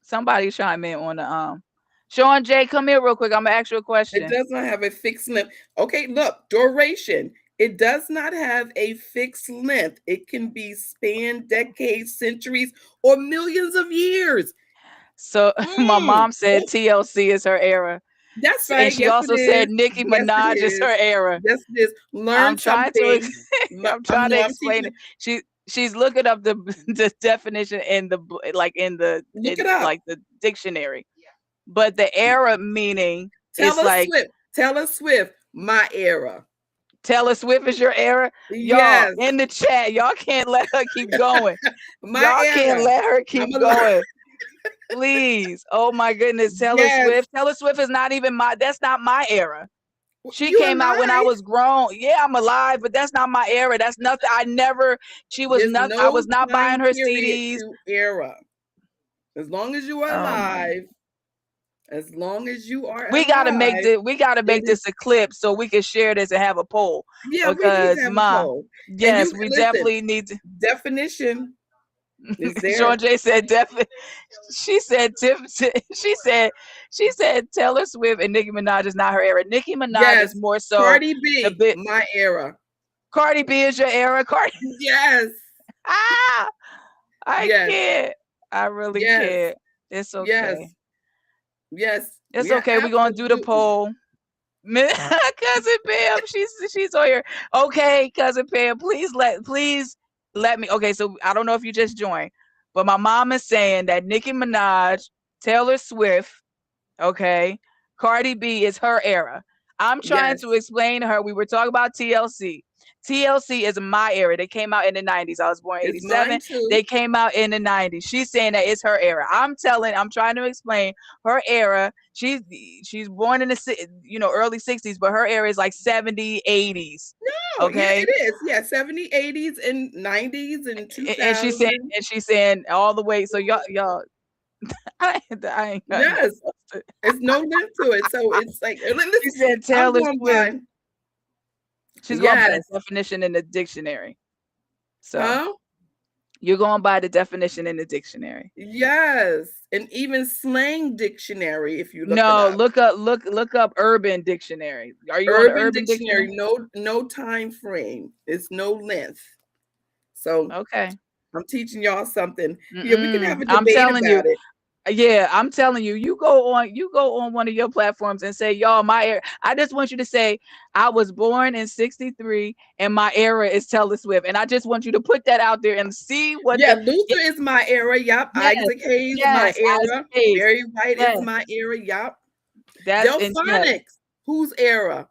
Somebody chime in on the Sean Jay, come here real quick. I'm gonna ask you a It question. does not have a fixed length. Okay, look, duration. It does not have a fixed length. It can be spanned decades, centuries, or millions of years. So my mom said TLC is her era. That's And right. she Yes, it also said is. Nicki Yes, it Minaj is is. her era. Yes, it is. Learn I'm trying to something. I'm trying to I'm explain teaching. it. She's looking up the the definition in the Look it up. like the dictionary. But the era meaning is Taylor like Swift. Taylor Swift. My era. Taylor Swift is your era. Y'all Yes. in the chat, y'all can't let her keep going. My Y'all era. can't let her keep I'm going. Please. Oh my goodness. Taylor Yes. Swift. Taylor Swift is not even that's not my era. She You came out when I alive? was grown. Yeah, I'm alive, but that's not my era. That's nothing. She was There's nothing. I no was not buying time her period CDs. to era. As long as you are Oh my. alive, as long as you are We gotta make it is. this a clip so we can share this and have a poll. Yeah, we need Because to have a poll. And yes, we listen, definitely need to. definition is there. Sean Jay said definitely. She said she said Taylor Swift and Nicki Minaj is not her era. Nicki Minaj Yes, is more so Cardi the B, bit. my era. Cardi B is your era. Cardi. Yes. I Yes. can't. I really Yes. can't. It's okay. Yes. Yes. It's Yeah, okay. We're gonna do the absolutely. poll. Cousin Pam, she's on here. Okay, Cousin Pam, please let me. Okay, so I don't know if you just joined, but my mom is saying that Nicki Minaj, Taylor Swift, okay, Cardi B is her era. I'm trying Yes. to explain to her. We were talking about TLC. TLC is my era. They came out in the 90s. I was born in It's mine 87. too. They came out in the 90s. She's saying that it's her era. I'm trying to explain her era. She's born in the early 60s, but her era is like 70, 80s. No, yeah, Okay. it is. Yeah, 70s, 80s, and 90s, and 2000s. And she's saying all the way. So y'all I ain't got Yes. It's no length to it. So it's like, She listen, said I'm Taylor going Swift. by. She's going by Yes. the definition in the dictionary. So Huh? you're going by the definition in the dictionary. Yes. And even slang dictionary, if you look it No, up. look up urban dictionary. Are you on the urban dictionary? No time frame. It's no length. So Okay. I'm teaching y'all something. Yeah, we can have a I'm debate telling you. about it. Yeah, I'm telling you, you go on one of your platforms and say, y'all, my era. I just want you to say, I was born in 63 and my era is Taylor Swift. And I just want you to put that out there and see what Yeah, Luther is my era. Yup. Yes, Isaac Hayes, my yes, era. Isaac Hayes. Barry White Yes. is my era. Yup. That's and yes. Delphonics. Whose era?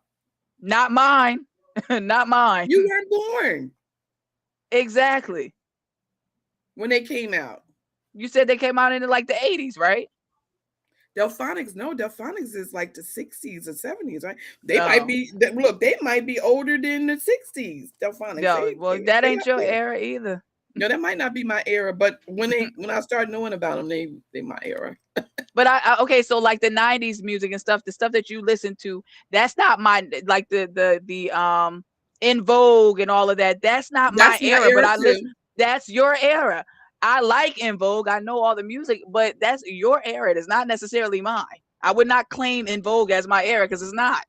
Not mine. Not mine. You weren't born Exactly. when they came out. You said they came out in like the 80s, right? Delphonics, no, Delphonics is like the 60s or 70s, right? They No. might be, look, they might be older than the 60s. Delphonics. No, well, that ain't your there. era either. No, that might not be my era, but when I started knowing about them, they my era. But I okay, so like the 90s music and stuff, the stuff that you listen to, that's not my, like the In Vogue and all of that. That's not my era, but I listen. That's your era. I like In Vogue. I know all the music, but that's your era. It is not necessarily mine. I would not claim In Vogue as my era because it's not.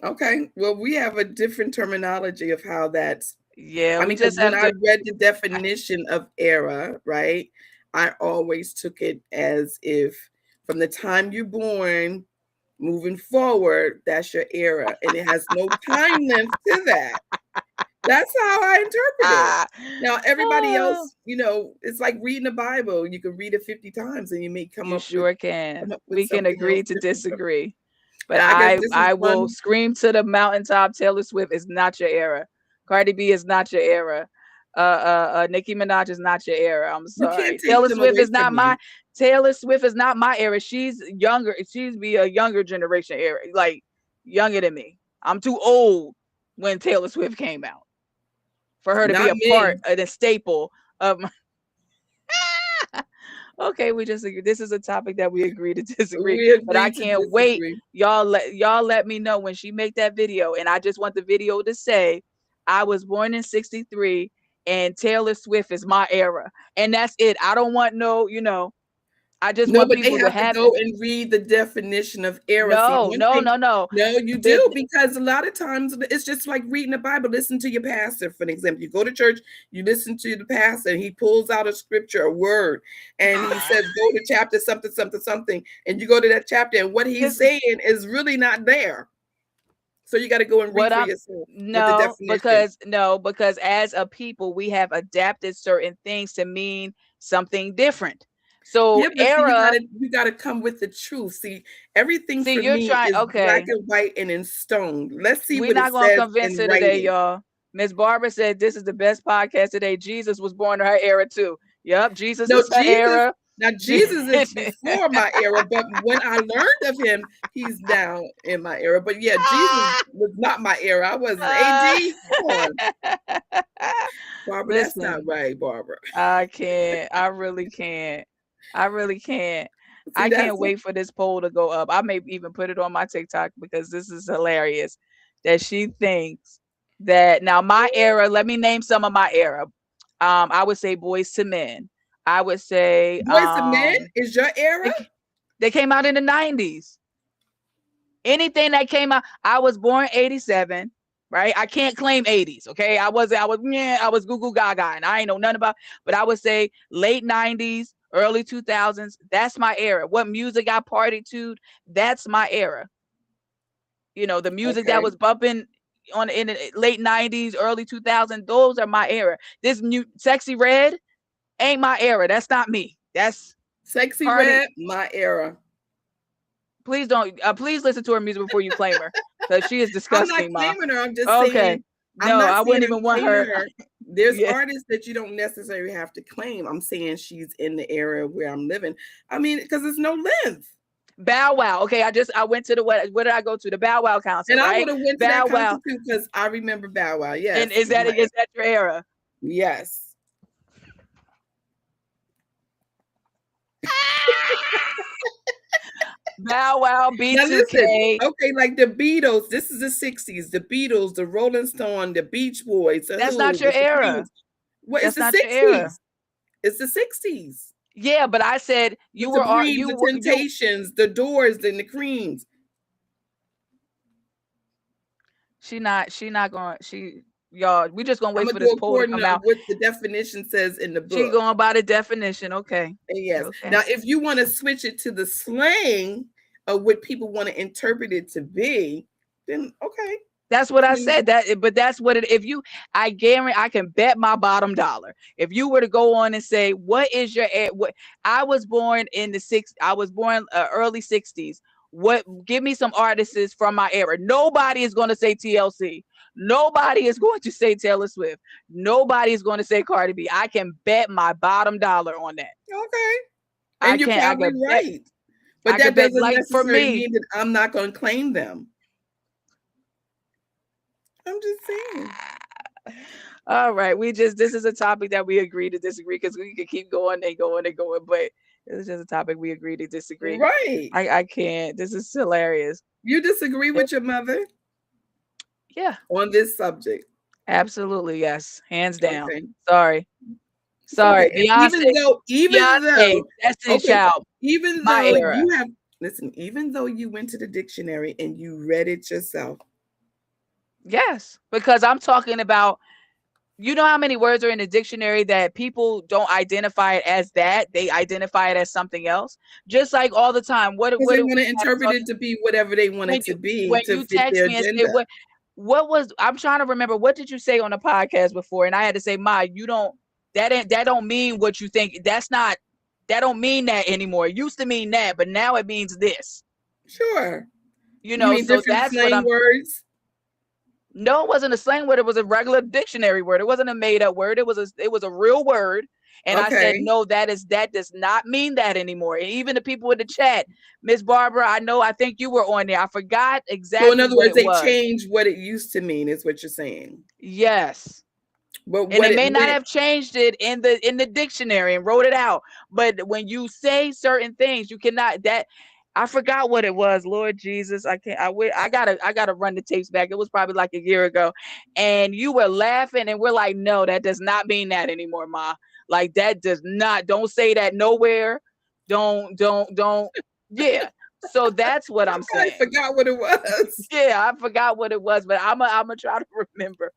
Okay. Well, we have a different terminology of how that's. Yeah, I mean, because when I read the definition of era, right, I always took it as if from the time you're born, moving forward, that's your era, and it has no time length to that. That's how I interpret it. Now, everybody else, you know, it's like reading the Bible. You can read it 50 times, and you may come up. Sure with, can. come up with We can something agree else to different. disagree. But And I guess this is I will one- scream to the mountaintop. Taylor Swift is not your era. Cardi B is not your era. Nicki Minaj is not your era. I'm You can't sorry. take Taylor them Swift away is not from my me. Taylor Swift is not my era. She's younger. She's be a younger generation era, like younger than me. I'm too old when Taylor Swift came out for her to be Not a me. part of the staple of my. Okay, we just agree. This is a topic that we agree to disagree. We But I agree to can't wait. disagree. Y'all let me know when she make that video. And I just want the video to say, I was born in 63 and Taylor Swift is my era. And that's it. I don't want no, you know, I just No, want but they people to have to have go and read the definition of era. See, No, one no, thing- no, no. No, you do, because a lot of times it's just like reading the Bible. Listen to your pastor, for an example. You go to church, you listen to the pastor, and he pulls out a scripture, a word, and he says, go to chapter something, something, something. And you go to that chapter, and what he's saying is really not there. So you got to go and read for yourself. With the definition. Because as a people, we have adapted certain things to mean something different. So Yeah, but era, you gotta come with the truth. See, everything See, for you're me trying- is okay. black and white and in stone. Let's see we're what not it gonna says convince in her today, writing. y'all. Miss Barbara said this is the best podcast today. Jesus was born in her era too. Yep, Jesus No, is her era. Now Jesus is before my era, but when I learned of him, he's now in my era. But yeah, Jesus was not my era. I wasn't. AD, come on, Barbara. That's not Listen. right, Barbara. I can't. I really can't. I really can't. I that's can't wait for this poll to go up. I may even put it on my TikTok because this is hilarious that she thinks that now my era, let me name some of my era. I would say Boys to Men. I would say Boys to Men is your era? They came out in the 90s. Anything that came out, I was born 87, right? I can't claim 80s, okay? I was Goo Goo Gaga, and I ain't know nothing about, but I would say late 90s, early 2000s, that's my era. What music I partied to, that's my era. You know, the music that was bumping in the late 90s, early 2000s, those are my era. This new Sexy Red ain't my era. That's not me. That's Sexy Cardi. Red, my era. Please don't. Please listen to her music before you claim her, because she is I'm disgusting. not claiming her. I'm just okay. saying. No, I wouldn't even want her. There's Yeah. artists that you don't necessarily have to claim. I'm saying she's in the era where I'm living. I mean, because there's no length. Bow Wow. Okay, I went to the what did I go to? The Bow Wow concert. And I right? would have went to that concert too, because I remember Bow Wow. Yes. And is that your era? Yes. Bow Wow, Now B2K. listen, okay, like the Beatles. This is the 60s. The Beatles, the Rolling Stone, the Beach Boys. That's not your era. Well, it's That's the not your era. 60s. It's the 60s. Yeah, but I said you With were the Creams, you the were Temptations, the Doors, and the Creams. She not going. Y'all, we just gonna wait I'm for gonna this go poll to according come to out. what the definition says in the book. She going by the definition. Okay. Yes. Okay. Now, if you want to switch it to the slang of what people want to interpret it to be, then okay. That's what I said. But that's what it. If you, I guarantee, I can bet my bottom dollar. If you were to go on and say, "What is your what?" I was born in the I was born early 60s. Give me some artists from my era. Nobody is going to say TLC. Nobody is going to say Taylor Swift. Nobody is going to say Cardi B. I can bet my bottom dollar on that. Okay. And you're I probably could right. I But that could bet, doesn't like, for necessarily me. mean that I'm not going to claim them. I'm just saying. All right. This is a topic that we agree to disagree, because we could keep going and going and going, but it's just a topic we agree to disagree. Right. I can't. This is hilarious. You disagree with your mother? Yeah. On this subject? Absolutely, yes. Hands down. Okay. Sorry. Okay. Beyonce. Even though, Destiny okay, Child. even My though era. even though you went to the dictionary and you read it yourself. Yes, because I'm talking about, you know how many words are in the dictionary that people don't identify it as that, they identify it as something else. Just like all the time. Because they want to interpret it to be whatever they want it to be when to you fit text their me and say agenda. what was, I'm trying to remember, what did you say on the podcast before? And I had to say, you don't, that don't mean what you think. That don't mean that anymore. It used to mean that, but now it means this. Sure. You know, mean so different that's slang what I'm. words? No, it wasn't a slang word. It was a regular dictionary word. It wasn't a made up word. It was a real word. And I said, Okay. no, that does not mean that anymore. And even the people in the chat, Miss Barbara, I think you were on there. I forgot exactly. So in other what words, it they was. changed what it used to mean, is what you're saying. Yes. But And they may not have changed it in the dictionary and wrote it out. But when you say certain things, you cannot. I forgot what it was. Lord Jesus, I can't. I gotta run the tapes back. It was probably like a year ago, and you were laughing, and we're like, no, that does not mean that anymore, Ma. Like, that does not. Don't say that nowhere. Don't. Yeah. So that's what I'm saying. I forgot what it was. Yeah, I forgot what it was, but I'm gonna try to remember.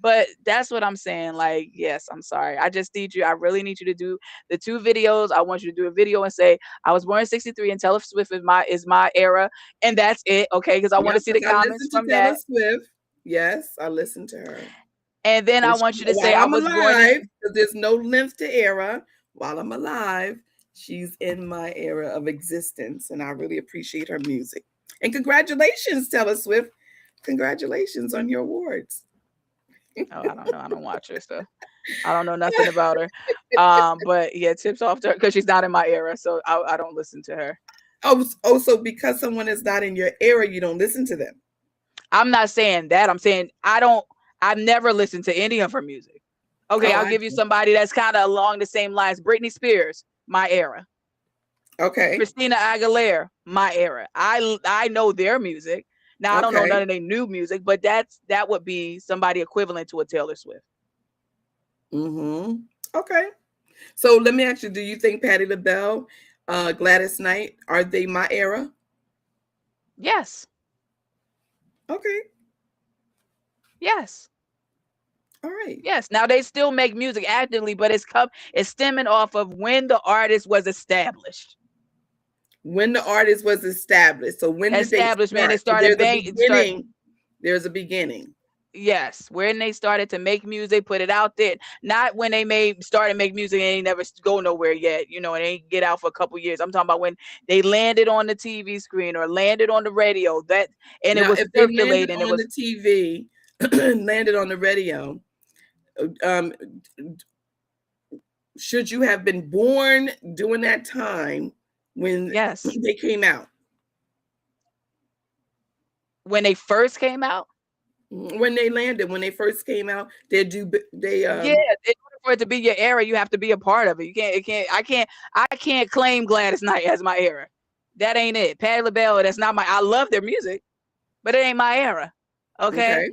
But that's what I'm saying. Like, yes, I'm sorry. I really need you to do the 2 videos. I want you to do a video and say, I was born in 63 and Taylor Swift is my era. And that's it. Okay. Because I want to see the comments from Taylor that. Swift. Yes, I listened to her. And then I want you to say, while I I'm was born alive, in. because there's no length to era. While I'm alive, she's in my era of existence, and I really appreciate her music. And congratulations, Taylor Swift. Congratulations on your awards. Oh, I don't know. I don't watch her, so I don't know nothing about her. But yeah, tips off to her, because she's not in my era, so I don't listen to her. Oh, so because someone is not in your era, you don't listen to them? I'm not saying that. I'm saying I've never listened to any of her music. Okay, I'll give you somebody that's kind of along the same lines. Britney Spears, my era. Okay. Christina Aguilera, my era. I know their music. Now, I don't know none of their new music, but that would be somebody equivalent to a Taylor Swift. Okay. So let me ask you, do you think Patti LaBelle, Gladys Knight, are they my era? Yes. Okay. Yes. All right. Yes. Now, they still make music actively, but it's stemming off of when the artist was established. When the artist was established. So when did they start? They started There's a beginning. Yes, when they started to make music, put it out there. Not when they started make music and ain't never go nowhere yet. You know, and ain't get out for a couple years. I'm talking about when they landed on the TV screen or landed on the radio. It was circulating. It was on the TV, landed on the radio. Should you have been born during that time when they came out? When they first came out? When they landed, when they first came out, yeah, in order for it to be your era, you have to be a part of it. I can't claim Gladys Knight as my era. That ain't it. Patti LaBelle, that's not I love their music, but it ain't my era. Okay.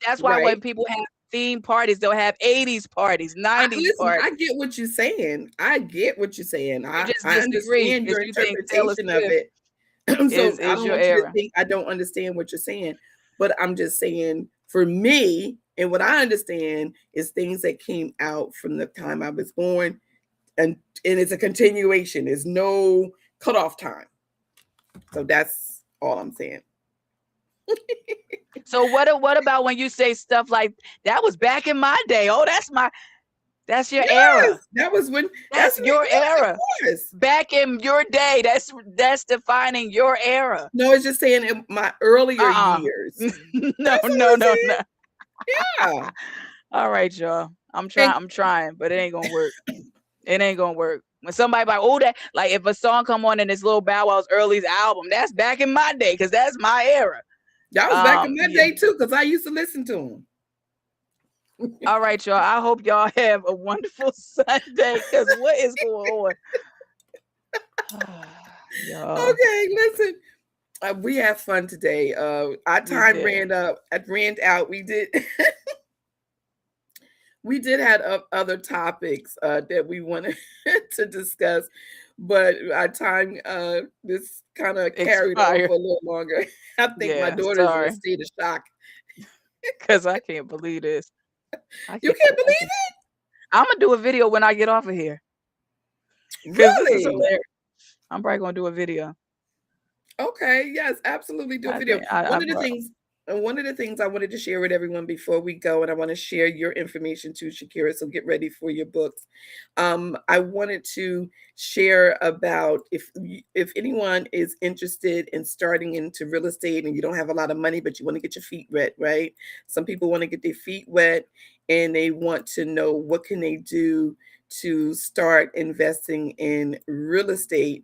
That's why when people have theme parties, they'll have 80s parties, 90s parties. I get what you're saying. I just understand your interpretation of it. So I don't want you to think I don't understand what you're saying. But I'm just saying, for me, and what I understand is things that came out from the time I was born, and it's a continuation. There's no cutoff time. So that's all I'm saying. So what about when you say stuff like that was back in my day? Oh, that's my. That's your Yes, era. that was when. That's your era. It was. Back in your day, that's defining your era. No, it's just saying in my earlier years. No, That's all no, I'm no, saying. no. Yeah. All right, y'all. I'm And trying, but it ain't gonna work. It ain't gonna work. When somebody like, oh, that like if a song come on in this little Bow Wow's early album, that's back in my day, because that's my era. that was back in my Yeah. day too, because I used to listen to them. All right, y'all. I hope y'all have a wonderful Sunday, because what is going on? Y'all. Okay, listen. We have fun today. Our time ran out. We did we did have other topics that we wanted to discuss, but our time this kind of carried on for a little longer. I think my Yeah, daughter's in a sorry. state of shock. Because I can't believe this. You can't believe it? I'm gonna do a video when I get off of here. Because this is Really? hilarious. I'm probably gonna do a video. Okay, yes, absolutely do a I video. think I One of the things I wanted to share with everyone before we go, and I want to share your information too, Shakira. So get ready for your books. I wanted to share about if anyone is interested in starting into real estate and you don't have a lot of money, but you want to get your feet wet, right? Some people want to get their feet wet and they want to know what can they do to start investing in real estate,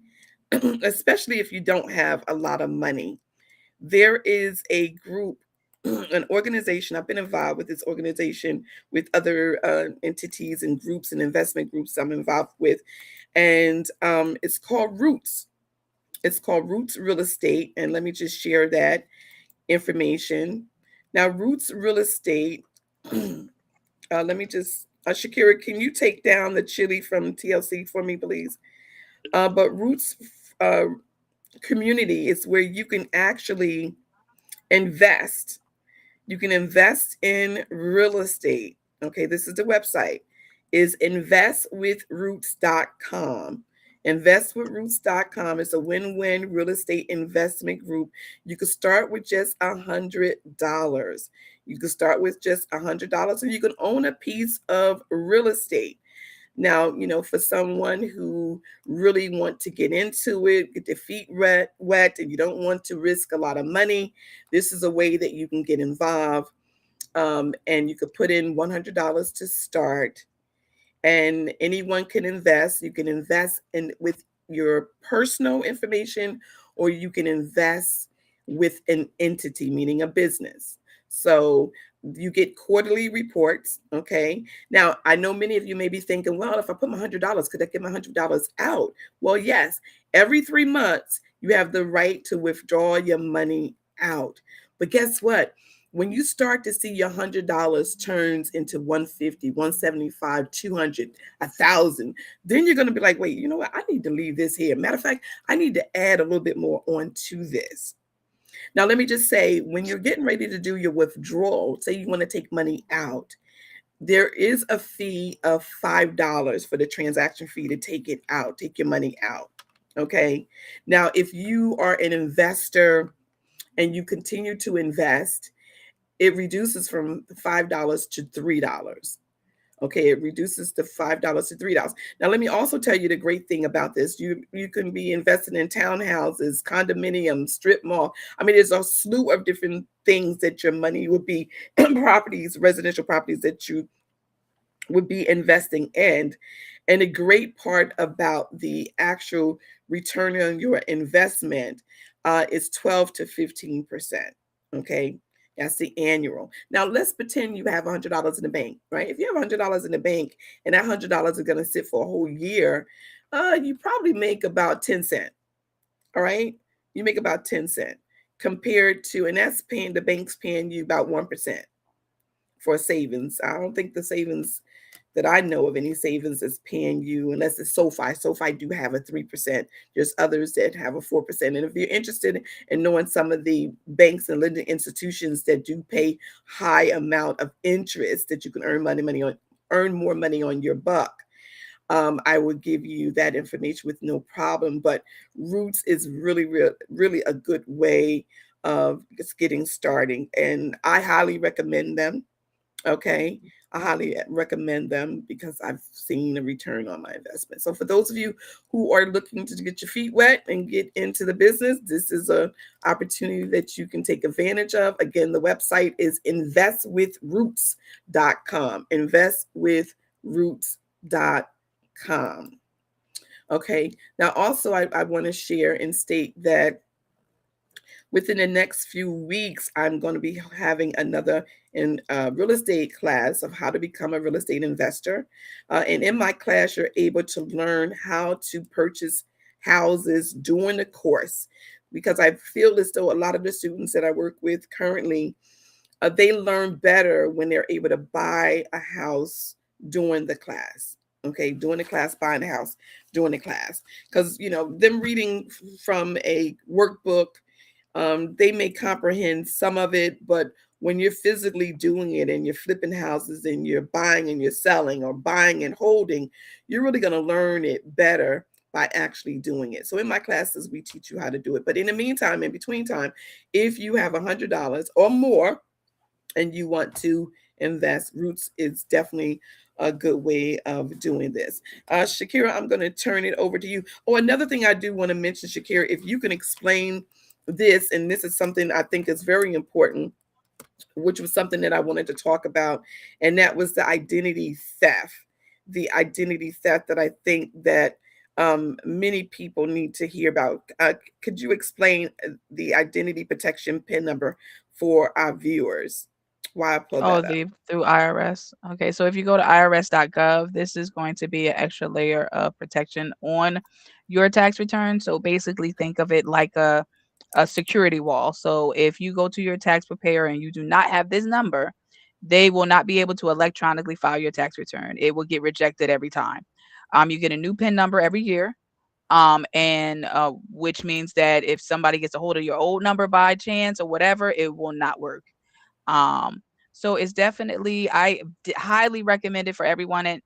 especially if you don't have a lot of money. There is a group, an organization. I've been involved with this organization with other entities and groups and investment groups I'm involved with. And it's called Roots. It's called Roots Real Estate. And let me just share that information. Now, Roots Real Estate, let me just, Shakira, can you take down the chili from TLC for me, please? But Roots uh, community is where you can actually invest. You can invest in real estate. Okay, this is the website, is investwithroots.com. Investwithroots.com is a win-win real estate investment group. You could start with just $100. You could start with just $100, and you can own a piece of real estate. Now, for someone who really want to get into it, get their feet wet, and you don't want to risk a lot of money, this is a way that you can get involved. And you could put in $100 to start, and anyone can invest. You can invest in with your personal information, or you can invest with an entity, meaning a business. So you get quarterly reports. Okay. Now, I know many of you may be thinking, well, if I put my $100, could I get my $100 out? Well, yes. Every 3 months, you have the right to withdraw your money out. But guess what? When you start to see your $100 turns into 150, 175, 200, 1,000, then you're going to be like, wait, you know what? I need to leave this here. Matter of fact, I need to add a little bit more onto this. Now, let me just say, when you're getting ready to do your withdrawal, say you want to take money out, there is a fee of $5 for the transaction fee to take it out, take your money out. Okay. Now, if you are an investor and you continue to invest, it reduces from $5 to $3. Okay, it reduces to $5 to $3. Now, let me also tell you the great thing about this. You can be investing in townhouses, condominiums, strip mall. I mean, there's a slew of different things that your money would be, properties, residential properties that you would be investing in. And a great part about the actual return on your investment is 12 to 15%. Okay. That's the annual. Now, let's pretend you have $100 in the bank, right? If you have $100 in the bank and that $100 is going to sit for a whole year, you probably make about 10 cents. All right. You make about 10 cents compared to, and that's paying, the bank's paying you about 1% for savings. I don't think the savings that I know of, any savings is paying you, unless it's SoFi. SoFi do have a 3%. There's others that have a 4%. And if you're interested in knowing some of the banks and lending institutions that do pay high amount of interest that you can earn more money on your buck, I would give you that information with no problem. But Roots is really a good way of just getting started, and I highly recommend them. Okay. I highly recommend them because I've seen a return on my investment. So for those of you who are looking to get your feet wet and get into the business, this is a opportunity that you can take advantage of. Again, the website is investwithroots.com. Investwithroots.com. Okay. Now also I want to share and state that within the next few weeks, I'm going to be having another real estate class of how to become a real estate investor. And in my class, you're able to learn how to purchase houses during the course. Because I feel as though a lot of the students that I work with currently, they learn better when they're able to buy a house during the class. Okay, during the class, buying a house during the class. Because, them reading from a workbook, they may comprehend some of it, but when you're physically doing it and you're flipping houses and you're buying and you're selling or buying and holding, you're really going to learn it better by actually doing it. So in my classes, we teach you how to do it. But in the meantime, in between time, if you have $100 or more and you want to invest, Roots is definitely a good way of doing this. Shakira, I'm going to turn it over to you. Oh, another thing I do want to mention, Shakira, if you can explain this, and this is something I think is very important, which was something that I wanted to talk about, and that was the identity theft. The identity theft that I think that many people need to hear about. Could you explain the identity protection PIN number for our viewers? Why I pulled Oh, that up. the through IRS. Okay, so if you go to irs.gov, this is going to be an extra layer of protection on your tax return. So basically think of it like a security wall. So if you go to your tax preparer and you do not have this number, they will not be able to electronically file your tax return. It will get rejected every time. You get a new PIN number every year. And which means that if somebody gets a hold of your old number by chance or whatever, it will not work. Um, so it's definitely highly recommended for everyone,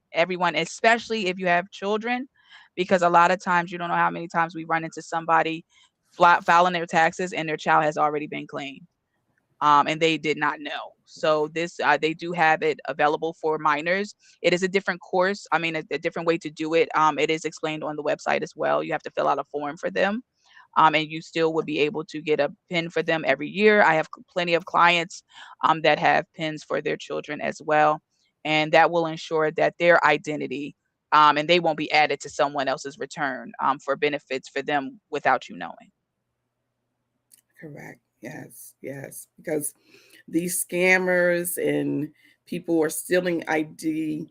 especially if you have children, because a lot of times you don't know how many times we run into somebody filing their taxes and their child has already been claimed. And they did not know. So this they do have it available for minors. It is a different course. I mean, a different way to do it. It is explained on the website as well. You have to fill out a form for them, and you still would be able to get a pin for them every year. I have plenty of clients that have pins for their children as well, and that will ensure that their identity and they won't be added to someone else's return for benefits for them without you knowing. Correct. Yes, yes. Because these scammers and people are stealing ID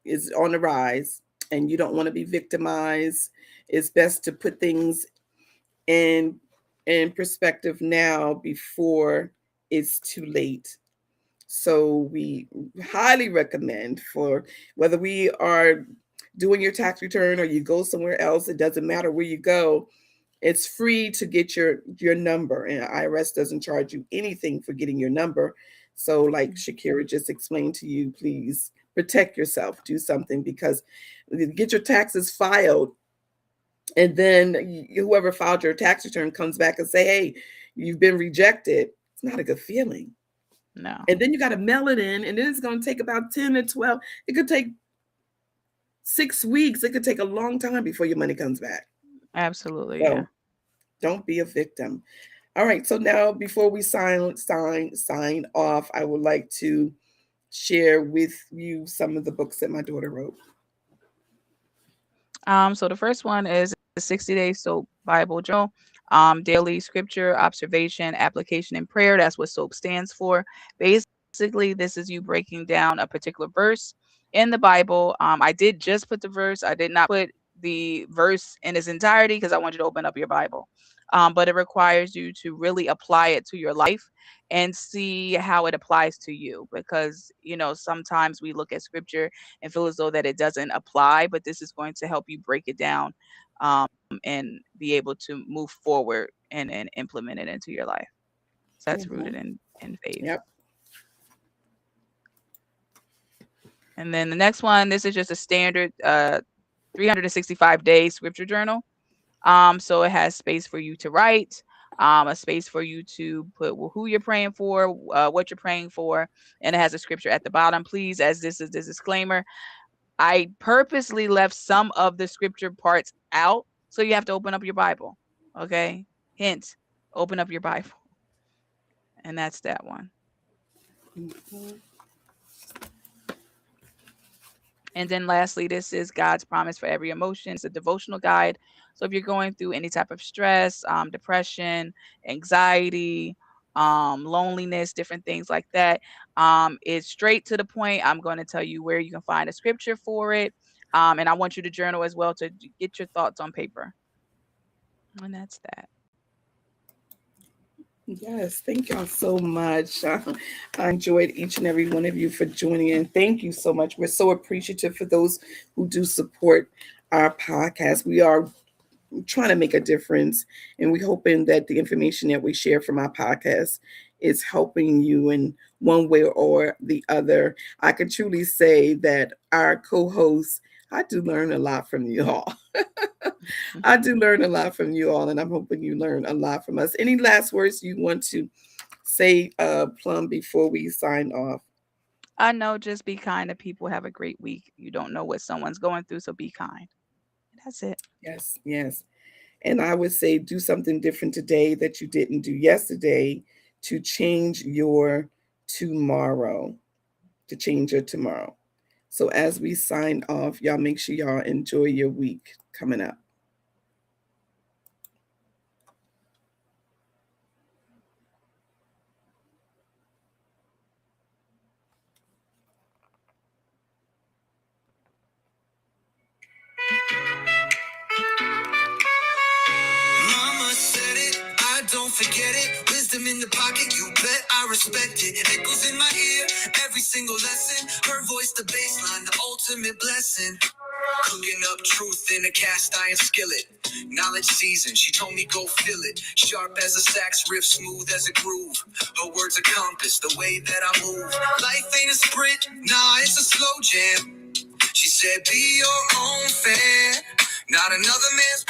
is on the rise, and you don't want to be victimized. It's best to put things in perspective now before it's too late. So we highly recommend, for whether we are doing your tax return or you go somewhere else, it doesn't matter where you go, it's free to get your number, and IRS doesn't charge you anything for getting your number. So like Shakira just explained to you, please protect yourself, do something, because get your taxes filed, and then whoever filed your tax return comes back and say, hey, you've been rejected. It's not a good feeling. No, And then you got to mail it in, and then it's going to take about 10 to 12. It could take 6 weeks. It could take a long time before your money comes back. absolutely, yeah. So don't be a victim. All right. So now, before we sign off, I would like to share with you some of the books that my daughter wrote. So the first one is the 60-day SOAP Bible Journal. Daily scripture, observation, application, and prayer. That's what SOAP stands for. Basically, this is you breaking down a particular verse in the Bible. I did just put the verse. I did not put the verse in its entirety because I want you to open up your Bible. But it requires you to really apply it to your life and see how it applies to you, because sometimes we look at scripture and feel as though that it doesn't apply, but this is going to help you break it down and be able to move forward and implement it into your life. So that's rooted Mhm. in faith. Yep. And then the next one, this is just a standard 365 day scripture journal. So it has space for you to write. a space for you to put who you're praying for, what you're praying for, and it has a scripture at the bottom. Please, as this is this disclaimer, I purposely left some of the scripture parts out, so you have to open up your Bible. Okay? Hint, open up your Bible. And that's that one. Mhm. And then lastly, this is God's promise for every emotion. It's a devotional guide. So if you're going through any type of stress, depression, anxiety, loneliness, different things like that, it's straight to the point. I'm going to tell you where you can find a scripture for it. And I want you to journal as well to get your thoughts on paper. And that's that. Yes, thank y'all so much. I enjoyed each and every one of you for joining in. Thank you so much. We're so appreciative for those who do support our podcast. We are trying to make a difference, and we're hoping that the information that we share from our podcast is helping you in one way or the other. I can truly say that our co-hosts, I do learn a lot from you all. I do learn a lot from you all, and I'm hoping you learn a lot from us. Any last words you want to say, Plum, before we sign off? I know, just be kind to people. Have a great week. You don't know what someone's going through, so be kind. That's it. Yes, yes. And I would say do something different today that you didn't do yesterday to change your tomorrow, to change your tomorrow. So as we sign off, y'all make sure y'all enjoy your week coming up. Mama said it, I don't forget it. Wisdom in the pocket, you bet I respect it. Echoes in my ear, every single lesson. Her voice, the baseline, the ultimate blessing. Cooking up truth in a cast iron skillet. Knowledge seasoned, she told me go fill it. Sharp as a sax riff, smooth as a groove. Her words a compass, the way that I move. Life ain't a sprint, nah, it's a slow jam. She said, be your own fan, not another man's.